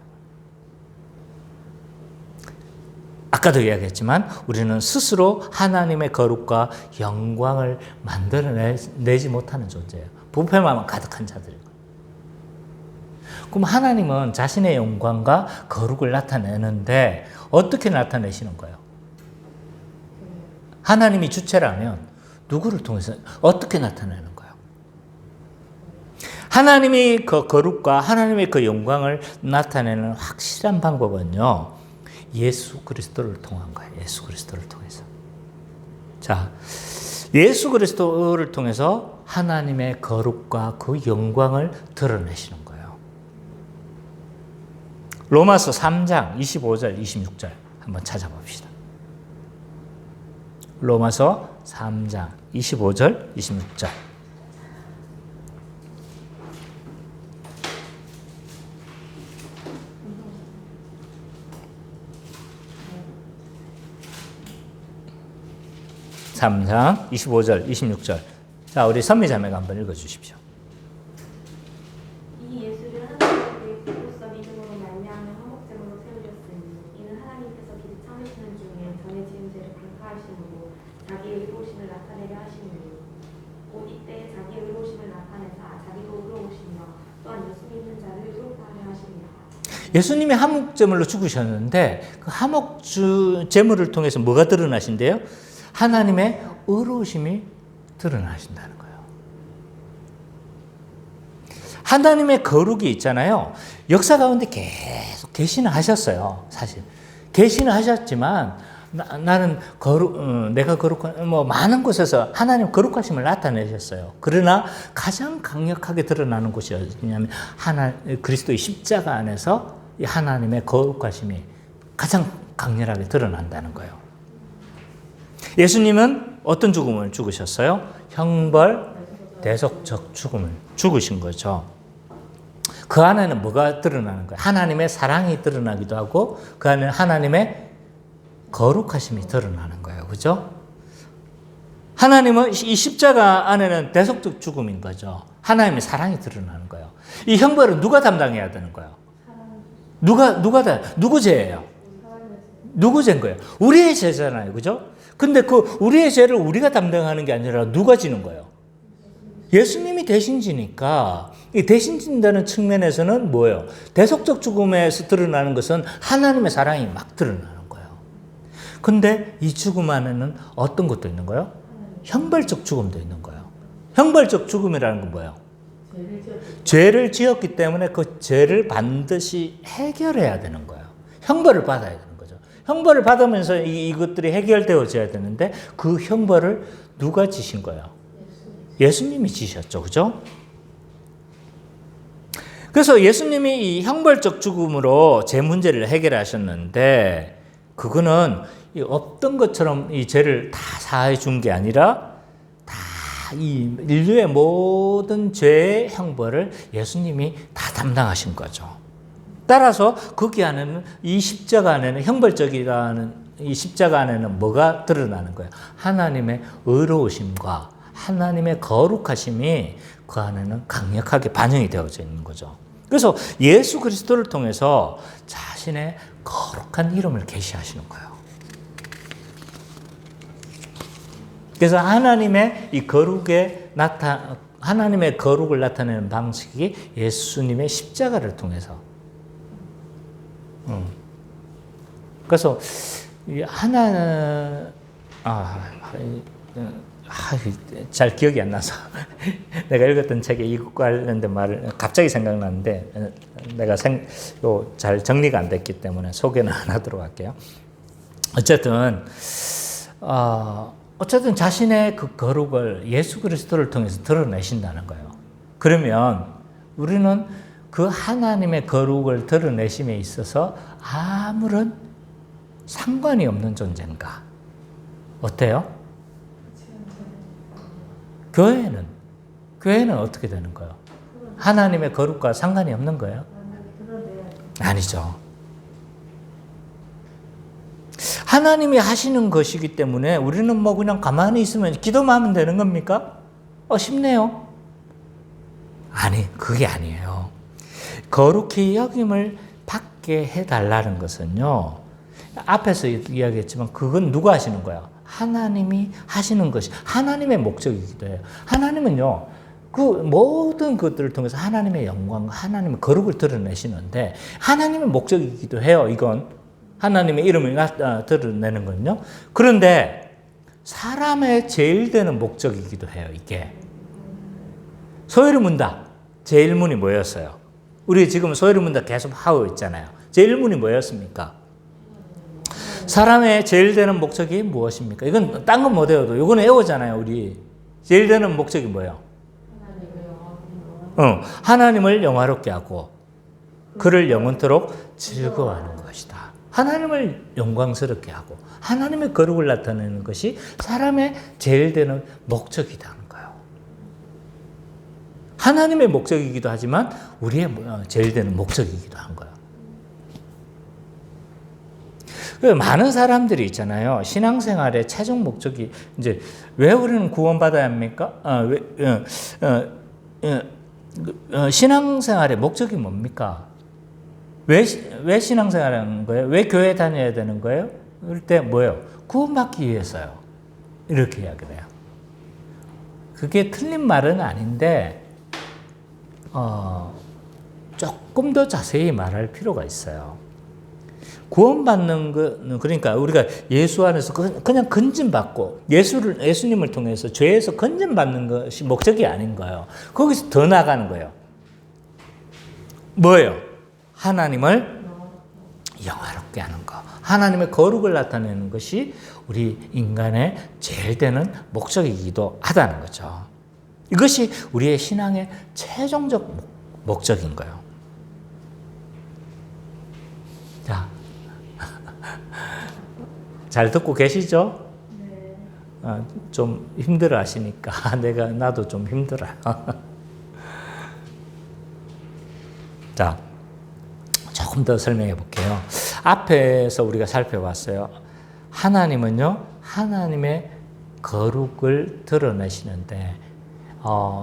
아까도 이야기했지만 우리는 스스로 하나님의 거룩과 영광을 만들어내지 못하는 존재예요. 부패만 가득한 자들이고. 그럼 하나님은 자신의 영광과 거룩을 나타내는데 어떻게 나타내시는 거예요? 하나님이 주체라면 누구를 통해서 어떻게 나타내는 거예요? 하나님이 그 거룩과 하나님의 그 영광을 나타내는 확실한 방법은요, 예수 그리스도를 통한 거예요. 예수 그리스도를 통해서. 자, 예수 그리스도를 통해서 하나님의 거룩과 그 영광을 드러내시는 거예요. 로마서 3장 25절 26절 한번 찾아봅시다. 로마서 3장 25절 26절. (3장) 25절 26절. 자, 우리 선미자매가 한번 읽어주십시오. 이 예수를 하나님께 그리스도로서 믿음으로 말미암아 화목제물로 세우셨으니 이는 하나님께서 기득 참으시는 중에 전에 지은 죄를 강파하심으로 자기의 의로우심을 나타내려 하시니 곧 이때 자기의 의로우심을 나타내사 자기도 의로우시며 또한 예수 믿는 자를 의롭다 하려 하시니라. 예수님이 화목제물로 죽으셨는데 그 화목제물을 통해서 뭐가 드러나신대요? 하나님의 의로우심이 드러나신다는 거예요. 하나님의 거룩이 있잖아요. 역사 가운데 계속 계시는 하셨어요. 사실 계시는 하셨지만 나는 내가 거룩한 많은 곳에서 하나님 거룩하심을 나타내셨어요. 그러나 가장 강력하게 드러나는 곳이 어디냐면 그리스도의 십자가 안에서 이 하나님의 거룩하심이 가장 강렬하게 드러난다는 거예요. 예수님은 어떤 죽음을 죽으셨어요? 형벌 대속적 죽음을 죽으신 거죠. 그 안에는 뭐가 드러나는 거예요? 하나님의 사랑이 드러나기도 하고 그 안에는 하나님의 거룩하심이 드러나는 거예요. 그죠? 하나님은 이 십자가 안에는 대속적 죽음인 거죠. 하나님의 사랑이 드러나는 거예요. 이 형벌은 누가 담당해야 되는 거예요? 누구 죄예요? 누구 죄인 거예요? 우리의 죄잖아요. 그죠? 근데 그 우리의 죄를 우리가 담당하는 게 아니라 누가 지는 거예요? 예수님이 대신 지니까 이 대신 진다는 측면에서는 뭐예요? 대속적 죽음에서 드러나는 것은 하나님의 사랑이 막 드러나는 거예요. 근데 이 죽음 안에는 어떤 것도 있는 거예요? 형벌적 죽음도 있는 거예요. 형벌적 죽음이라는 건 뭐예요? 죄를 지었기 때문에 그 죄를 반드시 해결해야 되는 거예요. 형벌을 받아야 되는 거죠. 형벌을 받으면서 이것들이 해결되어져야 되는데 그 형벌을 누가 지신 거예요? 예수님이 지셨죠. 그죠? 그래서 예수님이 이 형벌적 죽음으로 죄 문제를 해결하셨는데 그거는 없던 것처럼 이 죄를 다 사해 준 게 아니라 다 이 인류의 모든 죄의 형벌을 예수님이 다 담당하신 거죠. 따라서 거기 안에는 이 십자가 안에는 형벌적이라는 이 십자가 안에는 뭐가 드러나는 거예요? 하나님의 의로우심과 하나님의 거룩하심이 그 안에는 강력하게 반영이 되어져 있는 거죠. 그래서 예수 그리스도를 통해서 자신의 거룩한 이름을 계시하시는 거예요. 그래서 하나님의 이 하나님의 거룩을 나타내는 방식이 예수님의 십자가를 통해서. 그래서 잘 기억이 안 나서 내가 읽었던 책에 이것과 관련된 말을 갑자기 생각났는데 내가 잘 정리가 안 됐기 때문에 소개는 안 하도록 할게요. 어쨌든 자신의 그 거룩을 예수 그리스도를 통해서 드러내신다는 거예요. 그러면 우리는 그 하나님의 거룩을 드러내심에 있어서 아무런 상관이 없는 존재인가? 어때요? 교회는 어떻게 되는 거예요? 하나님의 거룩과 상관이 없는 거예요? 아니죠. 하나님이 하시는 것이기 때문에 우리는 뭐 그냥 가만히 있으면 기도만 하면 되는 겁니까? 쉽네요. 아니, 그게 아니에요. 거룩히 여김을 받게 해달라는 것은요, 앞에서 이야기했지만 그건 누가 하시는 거야? 하나님이 하시는 것이 하나님의 목적이기도 해요. 하나님은요, 그 모든 것들을 통해서 하나님의 영광, 하나님의 거룩을 드러내시는데 하나님의 목적이기도 해요. 이건 하나님의 이름을 드러내는 건요. 그런데 사람의 제일 되는 목적이기도 해요. 이게 소위를 문다. 제일문이 뭐였어요? 우리 지금 소위를 문다 계속 하고 있잖아요. 제일문이 뭐였습니까? 사람의 제일 되는 목적이 무엇입니까? 이건 딴 건 못해도 이거는 외우잖아요. 우리 제일 되는 목적이 뭐예요? 하나님을 영화롭게 하고 그를 영원토록 즐거워하는 것이다. 하나님을 영광스럽게 하고 하나님의 거룩을 나타내는 것이 사람의 제일 되는 목적이라는 거예요. 하나님의 목적이기도 하지만 우리의 제일 되는 목적이기도 한 거예요. 많은 사람들이 있잖아요. 신앙생활의 최종 목적이 이제 왜 우리는 구원받아야 합니까? 신앙생활의 목적이 뭡니까? 왜 신앙생활하는 거예요? 왜 교회 다녀야 되는 거예요? 그럴 때 뭐예요? 구원받기 위해서요. 이렇게 이야기를 해요. 그게 틀린 말은 아닌데 조금 더 자세히 말할 필요가 있어요. 구원받는 거, 그러니까 우리가 예수 안에서 그냥 건진받고 예수님을 통해서 죄에서 건진받는 것이 목적이 아닌 거예요. 거기서 더 나가는 거예요. 뭐예요? 하나님을 영화롭게 하는 거. 하나님의 거룩을 나타내는 것이 우리 인간의 제일 되는 목적이기도 하다는 거죠. 이것이 우리의 신앙의 최종적 목적인 거예요. 자, 잘 듣고 계시죠? 네. 좀 힘들어 하시니까 나도 좀 힘들어요. 자, 조금 더 설명해 볼게요. 앞에서 우리가 살펴봤어요. 하나님은요, 하나님의 거룩을 드러내시는데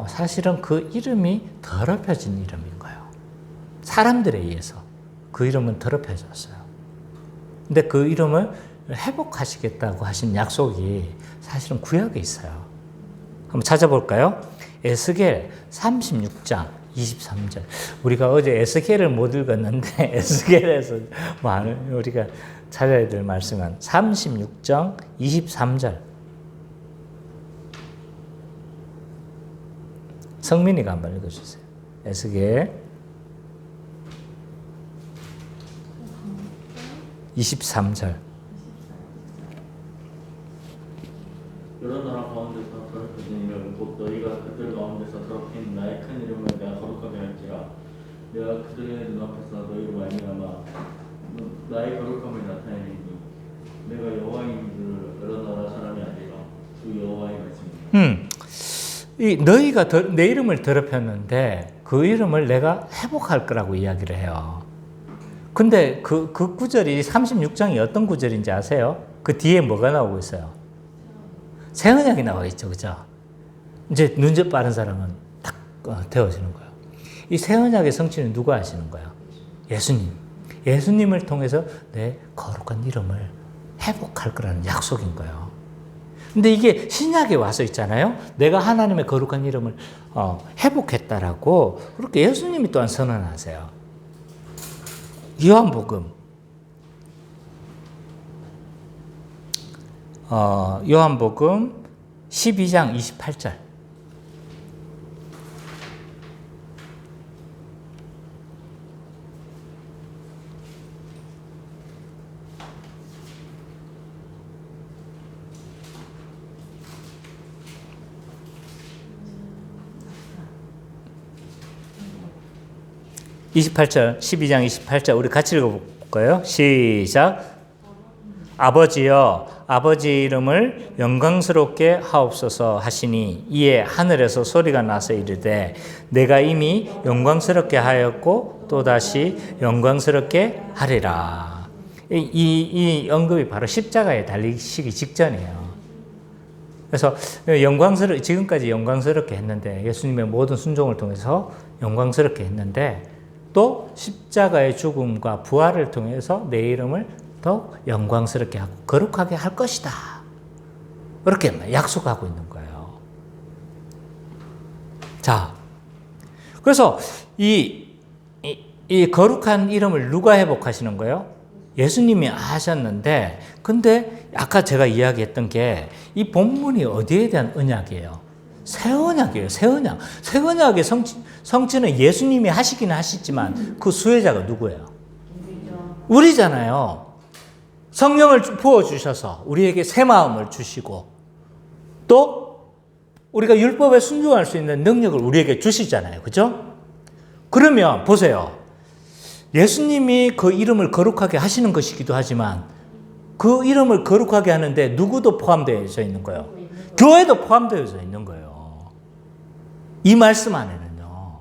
사실은 그 이름이 더럽혀진 이름인 거예요. 사람들에 의해서 그 이름은 더럽혀졌어요. 근데 그 이름을 회복하시겠다고 하신 약속이 사실은 구약에 있어요. 한번 찾아볼까요? 에스겔 36장 23절. 우리가 어제 에스겔을 못 읽었는데 에스겔에서 우리가 찾아야 될 말씀은 36장 23절. 성민이가 한번 읽어주세요. 에스겔 23절. 여러 나라 가운데서 더럽혀진 이름 곧 너희가 그들 가운데서 더럽힌 나의 큰 이름을 내가 거룩하게 할지라. 내가 그들의 눈앞에서 너희로 말미암아 나의 거룩함을 나타내리니 내가 여호와인 줄 여러 나라 사람이 아니라 주 여호와의 말씀이다. 이 너희가 내 이름을 더럽혔는데 그 이름을 내가 회복할 거라고 이야기를 해요. 근데 그 구절이 36장이 어떤 구절인지 아세요? 그 뒤에 뭐가 나오고 있어요? 새 언약이 나와 있죠. 그죠? 이제 눈썹 빠른 사람은 딱 되어지는 거예요. 이 새 언약의 성취는 누가 하시는 거예요? 예수님. 예수님을 통해서 내 거룩한 이름을 회복할 거라는 약속인 거예요. 근데 이게 신약에 와서 있잖아요. 내가 하나님의 거룩한 이름을 회복했다라고 그렇게 예수님이 또한 선언하세요. 요한복음 12장 28절. (28절) 12장 28절 우리 같이 읽어볼까요? 시작. 아버지여 아버지 이름을 영광스럽게 하옵소서 하시니 이에 하늘에서 소리가 나서 이르되 내가 이미 영광스럽게 하였고 또다시 영광스럽게 하리라. 이 언급이 바로 십자가에 달리시기 직전이에요. 그래서 지금까지 영광스럽게 했는데 예수님의 모든 순종을 통해서 영광스럽게 했는데 또 십자가의 죽음과 부활을 통해서 내 이름을 더욱 영광스럽게 하고 거룩하게 할 것이다. 그렇게 약속하고 있는 거예요. 자, 그래서 이 거룩한 이름을 누가 회복하시는 거예요? 예수님이 하셨는데, 근데 아까 제가 이야기했던 게 이 본문이 어디에 대한 언약이에요? 새 언약이에요. 새 언약. 새 언약의 성취는 예수님이 하시긴 하시지만 그 수혜자가 누구예요? 우리잖아요. 성령을 부어주셔서 우리에게 새 마음을 주시고 또 우리가 율법에 순종할 수 있는 능력을 우리에게 주시잖아요. 그죠? 그러면 보세요. 예수님이 그 이름을 거룩하게 하시는 것이기도 하지만 그 이름을 거룩하게 하는데 누구도 포함되어져 있는 거예요. 교회도 포함되어져 있는 거예요. 이 말씀 안에는요.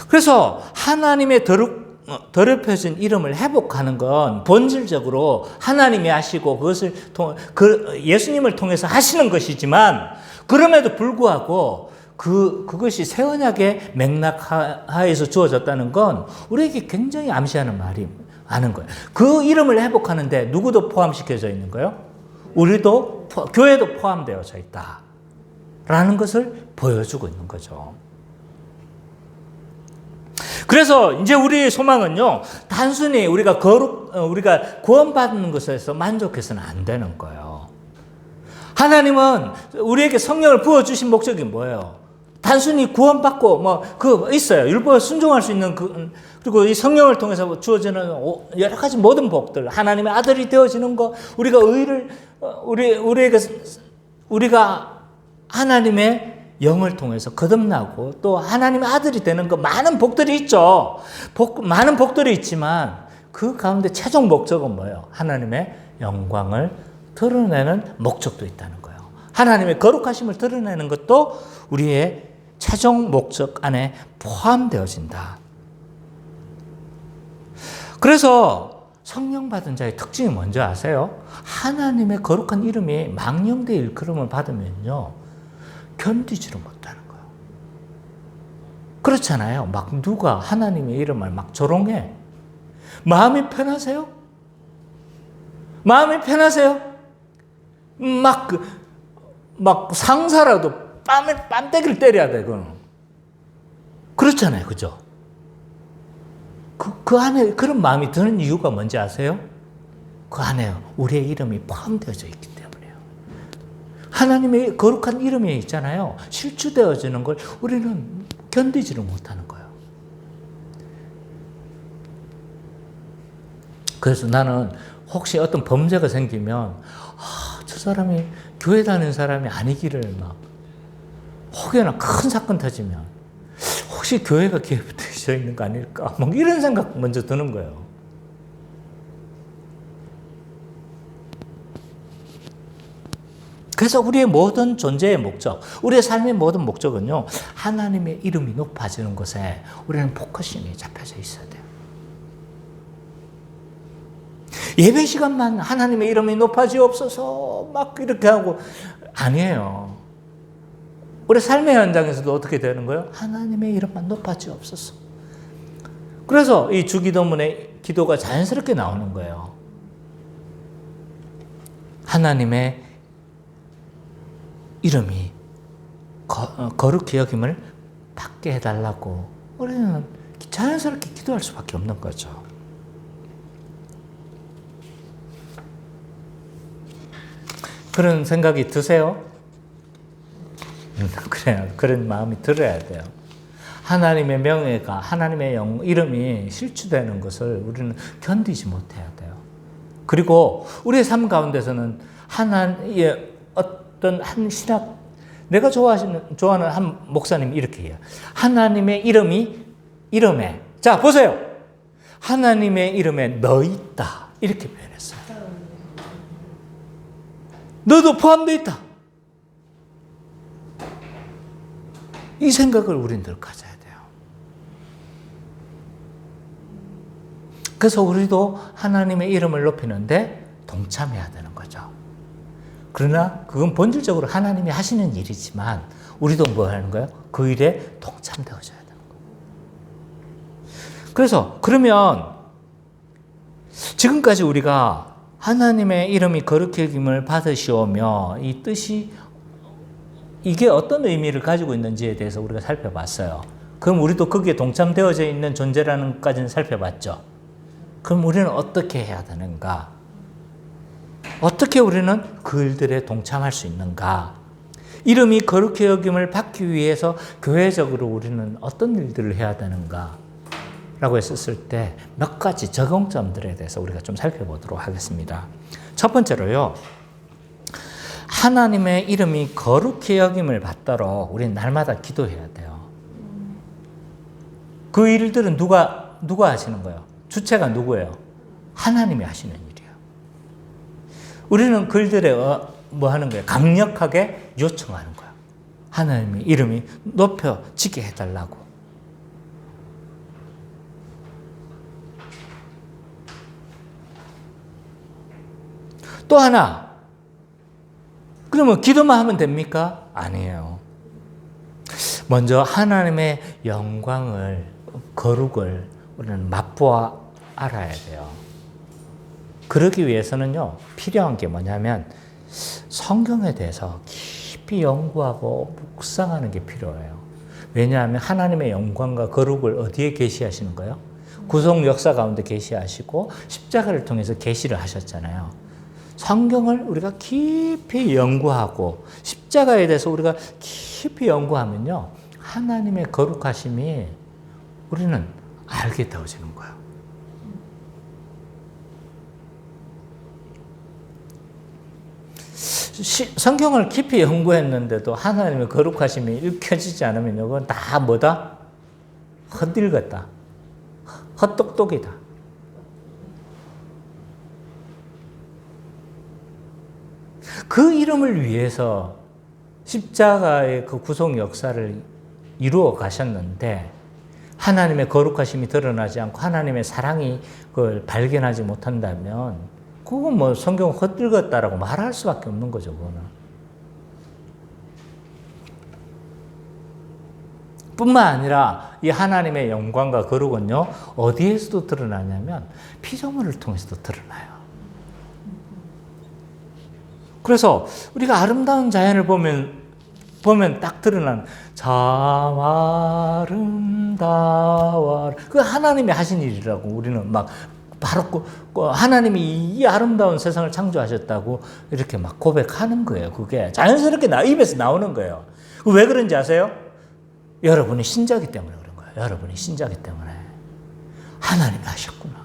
그래서 하나님의 더럽혀진 이름을 회복하는 건 본질적으로 하나님이 하시고 그것을 예수님을 통해서 하시는 것이지만 그럼에도 불구하고 그것이 새 언약의 맥락하에서 주어졌다는 건 우리에게 굉장히 암시하는 말이 많은 거예요. 그 이름을 회복하는데 누구도 포함시켜져 있는 거예요? 우리도 교회도 포함되어져 있다. 라는 것을 보여주고 있는 거죠. 그래서 이제 우리의 소망은요, 단순히 우리가 구원받는 것에서 만족해서는 안 되는 거예요. 하나님은 우리에게 성령을 부어주신 목적이 뭐예요? 단순히 구원받고 있어요. 율법에 순종할 수 있는 그리고 이 성령을 통해서 주어지는 여러 가지 모든 복들, 하나님의 아들이 되어지는 거, 우리가 하나님의 영을 통해서 거듭나고 또 하나님의 아들이 되는 거 많은 복들이 있죠. 많은 복들이 있지만 그 가운데 최종 목적은 뭐예요? 하나님의 영광을 드러내는 목적도 있다는 거예요. 하나님의 거룩하심을 드러내는 것도 우리의 최종 목적 안에 포함되어진다. 그래서 성령 받은 자의 특징이 뭔지 아세요? 하나님의 거룩한 이름이 망령되이 일컬음을 받으면요, 견디지를 못하는 거예요. 그렇잖아요. 막 누가 하나님의 이름을 막 조롱해. 마음이 편하세요? 마음이 편하세요? 막 상사라도 뺨때기를 때려야 돼, 그건. 그렇잖아요. 그죠? 그 안에 그런 마음이 드는 이유가 뭔지 아세요? 그 안에 우리의 이름이 포함되어져 있기 때문에요. 하나님의 거룩한 이름이 있잖아요. 실추되어지는 걸 우리는 견디지를 못하는 거예요. 그래서 나는 혹시 어떤 범죄가 생기면 저 사람이 교회 다니는 사람이 아니기를 혹여나 큰 사건 터지면 혹시 교회가 기회되어 있는 거 아닐까? 이런 생각 먼저 드는 거예요. 그래서 우리의 모든 존재의 목적, 우리의 삶의 모든 목적은요, 하나님의 이름이 높아지는 것에 우리는 포커싱이 잡혀져 있어야 돼요. 예배 시간만 하나님의 이름이 높아지옵소서 이렇게 하고 아니에요. 우리 삶의 현장에서도 어떻게 되는 거예요? 하나님의 이름만 높아지옵소서. 그래서 이 주기도문의 기도가 자연스럽게 나오는 거예요. 하나님의 이름이 거룩히 여김을 받게 해달라고 우리는 자연스럽게 기도할 수밖에 없는 거죠. 그런 생각이 드세요? 그래요. 그런 마음이 들어야 돼요. 하나님의 명예가, 하나님의 이름이 실추되는 것을 우리는 견디지 못해야 돼요. 그리고 우리의 삶 가운데서는 하나님의 어떤 한 신학, 내가 좋아하는 한 목사님이 이렇게 해요. 하나님의 이름에, 자, 보세요. 하나님의 이름에 너 있다. 이렇게 표현했어요. 너도 포함되어 있다. 이 생각을 우린 늘 가져야 돼요. 그래서 우리도 하나님의 이름을 높이는데 동참해야 되는 거죠. 그러나 그건 본질적으로 하나님이 하시는 일이지만 우리도 뭐 하는 거예요? 그 일에 동참되어줘야 되는 거예요. 그래서 그러면 지금까지 우리가 하나님의 이름이 거룩히 여김을 받으시오며 이 뜻이 이게 어떤 의미를 가지고 있는지에 대해서 우리가 살펴봤어요. 그럼 우리도 거기에 동참되어져 있는 존재라는 것까지는 살펴봤죠. 그럼 우리는 어떻게 해야 되는가? 어떻게 우리는 그 일들에 동참할 수 있는가? 이름이 거룩히 여김을 받기 위해서 교회적으로 우리는 어떤 일들을 해야 되는가? 라고 했었을 때 몇 가지 적용점들에 대해서 우리가 좀 살펴보도록 하겠습니다. 첫 번째로요. 하나님의 이름이 거룩히 여김을 받도록 우리는 날마다 기도해야 돼요. 그 일들은 누가 하시는 거예요? 주체가 누구예요? 하나님이 하시는 일이에요. 우리는 그 일들에 뭐 하는 거예요? 강력하게 요청하는 거예요. 하나님의 이름이 높여지게 해달라고. 또 하나, 그러면 기도만 하면 됩니까? 아니에요. 먼저 하나님의 영광을, 거룩을 우리는 맛보아 알아야 돼요. 그러기 위해서는요, 필요한 게 뭐냐면 성경에 대해서 깊이 연구하고 묵상하는 게 필요해요. 왜냐하면 하나님의 영광과 거룩을 어디에 계시하시는 거예요? 구속 역사 가운데 계시하시고 십자가를 통해서 계시를 하셨잖아요. 성경을 우리가 깊이 연구하고 십자가에 대해서 우리가 깊이 연구하면요, 하나님의 거룩하심이 우리는 알게 되어지는 거예요. 성경을 깊이 연구했는데도 하나님의 거룩하심이 읽혀지지 않으면 이건 다 뭐다? 헛일갔다. 헛똑똑이다. 그 이름을 위해서 십자가의 그 구속 역사를 이루어 가셨는데 하나님의 거룩하심이 드러나지 않고 하나님의 사랑이 그걸 발견하지 못한다면 그건 뭐 성경 헛들었다라고 말할 수밖에 없는 거죠. 그거는. 뿐만 아니라 이 하나님의 영광과 거룩은요, 어디에서도 드러나냐면 피조물을 통해서도 드러나요. 그래서 우리가 아름다운 자연을 보면 딱 드러나는 참 아름다워. 그 하나님이 하신 일이라고 우리는 막 바로 하나님이 이 아름다운 세상을 창조하셨다고 이렇게 막 고백하는 거예요. 그게 자연스럽게 입에서 나오는 거예요. 왜 그런지 아세요? 여러분이 신자기 때문에 그런 거예요. 여러분이 신자기 때문에. 하나님이 하셨구나.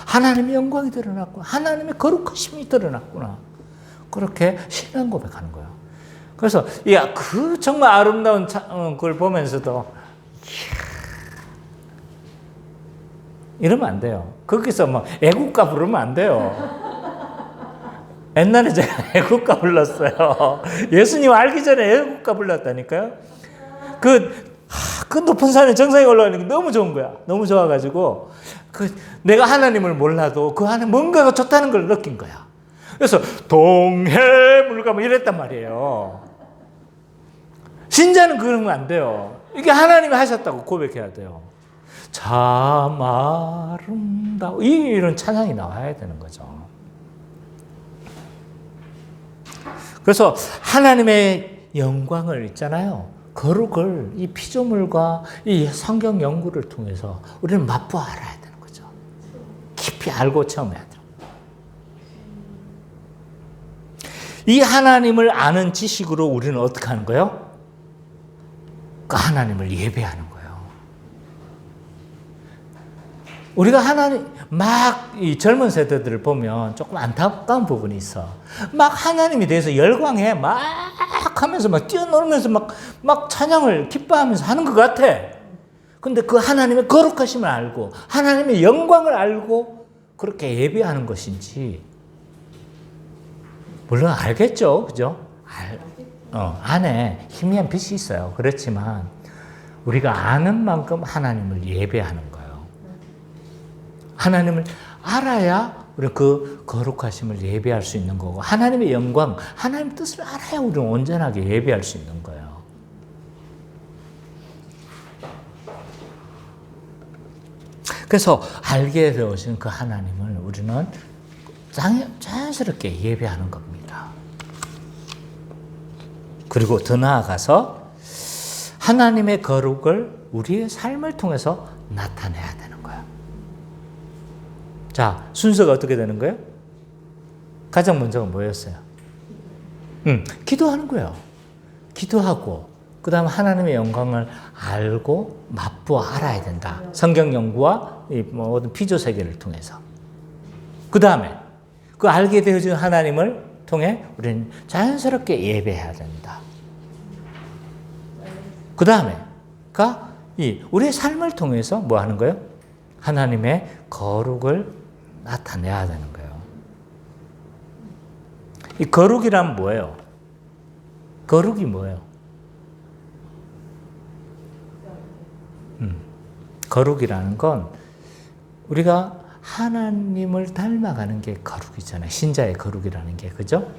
하나님의 영광이 드러났구나. 하나님의 거룩하심이 드러났구나. 그렇게 신앙 고백하는 거예요. 그래서 그 정말 아름다운 걸 보면서도 이러면 안 돼요. 거기서 막 애국가 부르면 안 돼요. 옛날에 제가 애국가 불렀어요. 예수님 알기 전에 애국가 불렀다니까요. 그 높은 산에 정상에 올라가는 게 너무 좋은 거야. 너무 좋아가지고 내가 하나님을 몰라도 그 안에 뭔가가 좋다는 걸 느낀 거야. 그래서 동해물가 뭐 이랬단 말이에요. 신자는 그러면 안 돼요. 이게 하나님이 하셨다고 고백해야 돼요. 참 아름다워. 이런 찬양이 나와야 되는 거죠. 그래서 하나님의 영광을 있잖아요. 거룩을 이 피조물과 이 성경 연구를 통해서 우리는 맛보아 알아야 되는 거죠. 깊이 알고 체험해야 돼요. 이 하나님을 아는 지식으로 우리는 어떻게 하는 거예요? 그 하나님을 예배하는 거예요. 우리가 이 젊은 세대들을 보면 조금 안타까운 부분이 있어. 막 하나님에 대해서 열광해. 막 하면서 막 뛰어놀면서 막 찬양을 기뻐하면서 하는 것 같아. 근데 그 하나님의 거룩하심을 알고 하나님의 영광을 알고 그렇게 예배하는 것인지 물론 알겠죠. 그죠? 안에 희미한 빛이 있어요. 그렇지만 우리가 아는 만큼 하나님을 예배하는 거예요. 하나님을 알아야 우리는 그 거룩하심을 예배할 수 있는 거고 하나님의 영광, 하나님의 뜻을 알아야 우리는 온전하게 예배할 수 있는 거예요. 그래서 알게 되어진 그 하나님을 우리는 자연스럽게 예배하는 겁니다. 그리고 더 나아가서 하나님의 거룩을 우리의 삶을 통해서 나타내야 되는 거예요. 자, 순서가 어떻게 되는 거예요? 가장 먼저가 뭐였어요? 기도하는 거예요. 기도하고 그 다음 하나님의 영광을 알고 맛보아 알아야 된다. 성경 연구와 모든 피조 세계를 통해서. 그 다음에 그 알게 되어진 하나님을 통해 우리는 자연스럽게 예배해야 된다. 그 다음에가 우리의 삶을 통해서 뭐 하는 거예요? 하나님의 거룩을 나타내야 되는 거예요. 이 거룩이란 뭐예요? 거룩이 뭐예요? 거룩이라는 건 우리가 하나님을 닮아가는 게 거룩이잖아요. 신자의 거룩이라는 게, 그죠?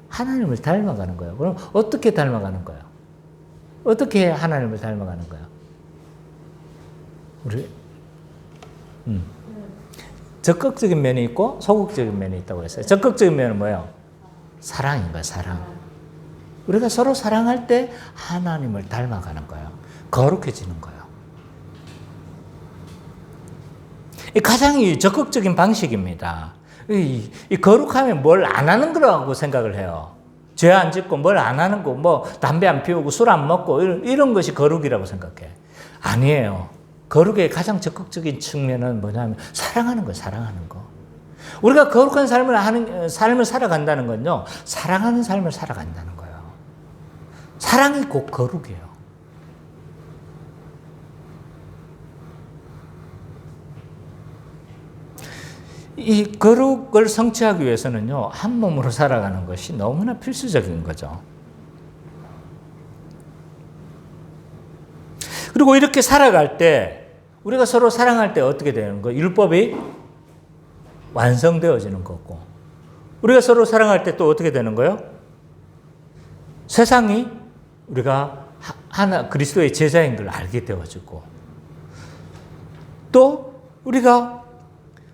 하나님을 닮아가는 거예요. 그럼 어떻게 닮아가는 거예요? 어떻게 하나님을 닮아가는 거예요? 우리 적극적인 면이 있고 소극적인 면이 있다고 했어요. 적극적인 면은 뭐예요? 사랑인 거예요. 사랑. 우리가 서로 사랑할 때 하나님을 닮아가는 거예요. 거룩해지는 거예요. 이 가장 적극적인 방식입니다. 이 거룩하면 뭘 안 하는 거라고 생각을 해요. 죄 안 짓고 뭘 안 하는 거, 뭐 담배 안 피우고 술 안 먹고 이런 것이 거룩이라고 생각해. 아니에요. 거룩의 가장 적극적인 측면은 뭐냐면 사랑하는 거예요. 사랑하는 거. 우리가 거룩한 삶을 살아간다는 건요. 사랑하는 삶을 살아간다는 거예요. 사랑이 곧 거룩이에요. 이 거룩을 성취하기 위해서는요, 한 몸으로 살아가는 것이 너무나 필수적인 거죠. 그리고 이렇게 살아갈 때, 우리가 서로 사랑할 때 어떻게 되는 거예요? 율법이 완성되어지는 거고, 우리가 서로 사랑할 때 또 어떻게 되는 거예요? 세상이 우리가 하나 그리스도의 제자인 걸 알게 되어지고, 또 우리가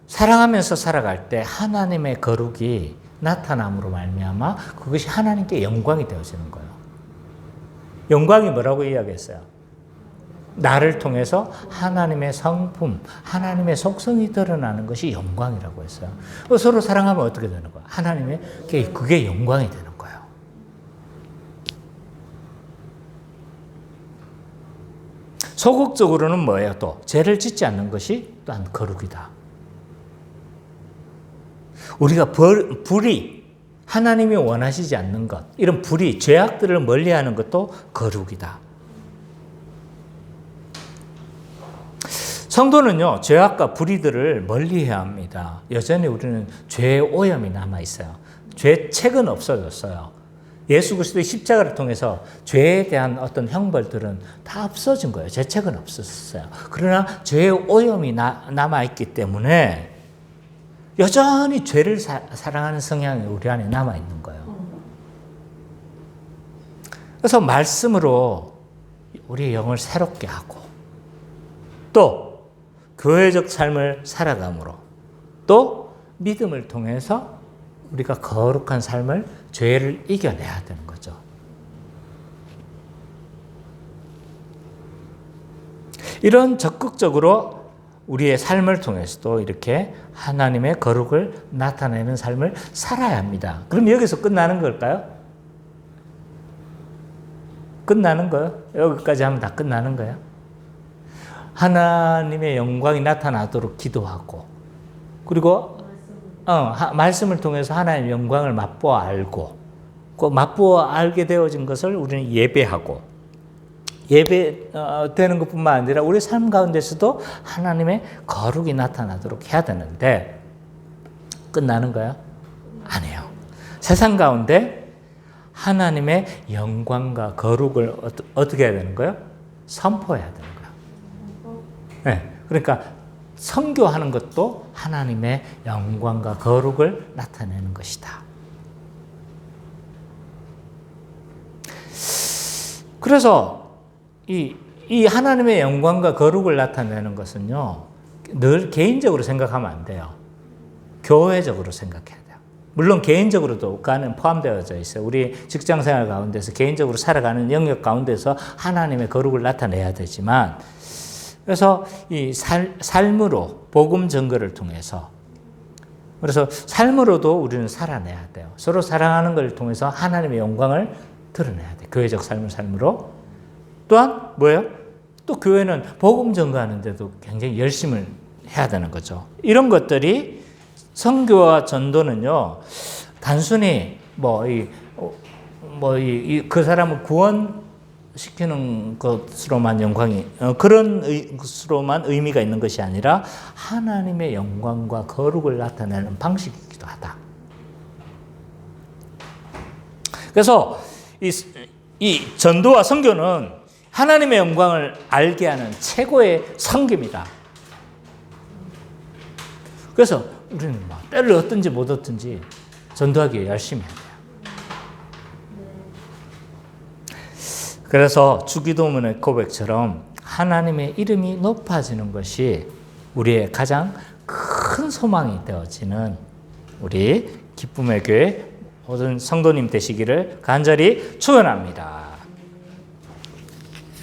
사랑하면서 살아갈 때 하나님의 거룩이 나타남으로 말미암아 그것이 하나님께 영광이 되어지는 거예요. 영광이 뭐라고 이야기했어요? 나를 통해서 하나님의 성품, 하나님의 속성이 드러나는 것이 영광이라고 했어요. 서로 사랑하면 어떻게 되는 거예요? 하나님의 그게 영광이 되는 거예요. 소극적으로는 뭐예요? 또 죄를 짓지 않는 것이 또한 거룩이다. 우리가 불의, 하나님이 원하시지 않는 것, 이런 불의, 죄악들을 멀리하는 것도 거룩이다. 성도는요, 죄악과 불의들을 멀리해야 합니다. 여전히 우리는 죄의 오염이 남아있어요. 죄책은 없어졌어요. 예수 그리스도의 십자가를 통해서 죄에 대한 어떤 형벌들은 다 없어진 거예요. 죄책은 없었어요. 그러나 죄의 오염이 남아있기 때문에 여전히 죄를 사랑하는 성향이 우리 안에 남아있는 거예요. 그래서 말씀으로 우리의 영을 새롭게 하고 또 교회적 삶을 살아감으로 또 믿음을 통해서 우리가 거룩한 삶을 죄를 이겨내야 되는 거죠. 이런 적극적으로 우리의 삶을 통해서도 이렇게 하나님의 거룩을 나타내는 삶을 살아야 합니다. 그럼 여기서 끝나는 걸까요? 끝나는 거예요? 여기까지 하면 다 끝나는 거예요? 하나님의 영광이 나타나도록 기도하고 그리고 말씀을 통해서 하나님의 영광을 맛보아 알고 그 맛보아 알게 되어진 것을 우리는 예배하고 예배 되는 것뿐만 아니라 우리 삶 가운데서도 하나님의 거룩이 나타나도록 해야 되는데 끝나는 거야? 아니에요. 세상 가운데 하나님의 영광과 거룩을 어떻게 해야 되는 거예요? 선포해야 되는 거예요. 네, 그러니까 선교하는 것도 하나님의 영광과 거룩을 나타내는 것이다. 그래서 이 하나님의 영광과 거룩을 나타내는 것은요, 늘 개인적으로 생각하면 안 돼요. 교회적으로 생각해야 돼요. 물론 개인적으로도 그는 포함되어져 있어요. 우리 직장생활 가운데서 개인적으로 살아가는 영역 가운데서 하나님의 거룩을 나타내야 되지만, 그래서 이 삶으로 복음 전거를 통해서, 그래서 삶으로도 우리는 살아내야 돼요. 서로 사랑하는 걸 통해서 하나님의 영광을 드러내야 돼. 교회적 삶으로. 또한 뭐예요? 또 교회는 복음 전거하는데도 굉장히 열심을 해야 되는 거죠. 이런 것들이 선교와 전도는요, 단순히 그 사람을 구원시키는 것으로만 그런 것으로만 의미가 있는 것이 아니라 하나님의 영광과 거룩을 나타내는 방식이기도 하다. 그래서 이 전도와 선교는 하나님의 영광을 알게 하는 최고의 선교입니다. 그래서 우리는 때를 얻든지 못 얻든지 전도하기 위해 열심히 해야 돼요. 그래서 주기도문의 고백처럼 하나님의 이름이 높아지는 것이 우리의 가장 큰 소망이 되어지는 우리 기쁨의 교회 모든 성도님 되시기를 간절히 축원합니다.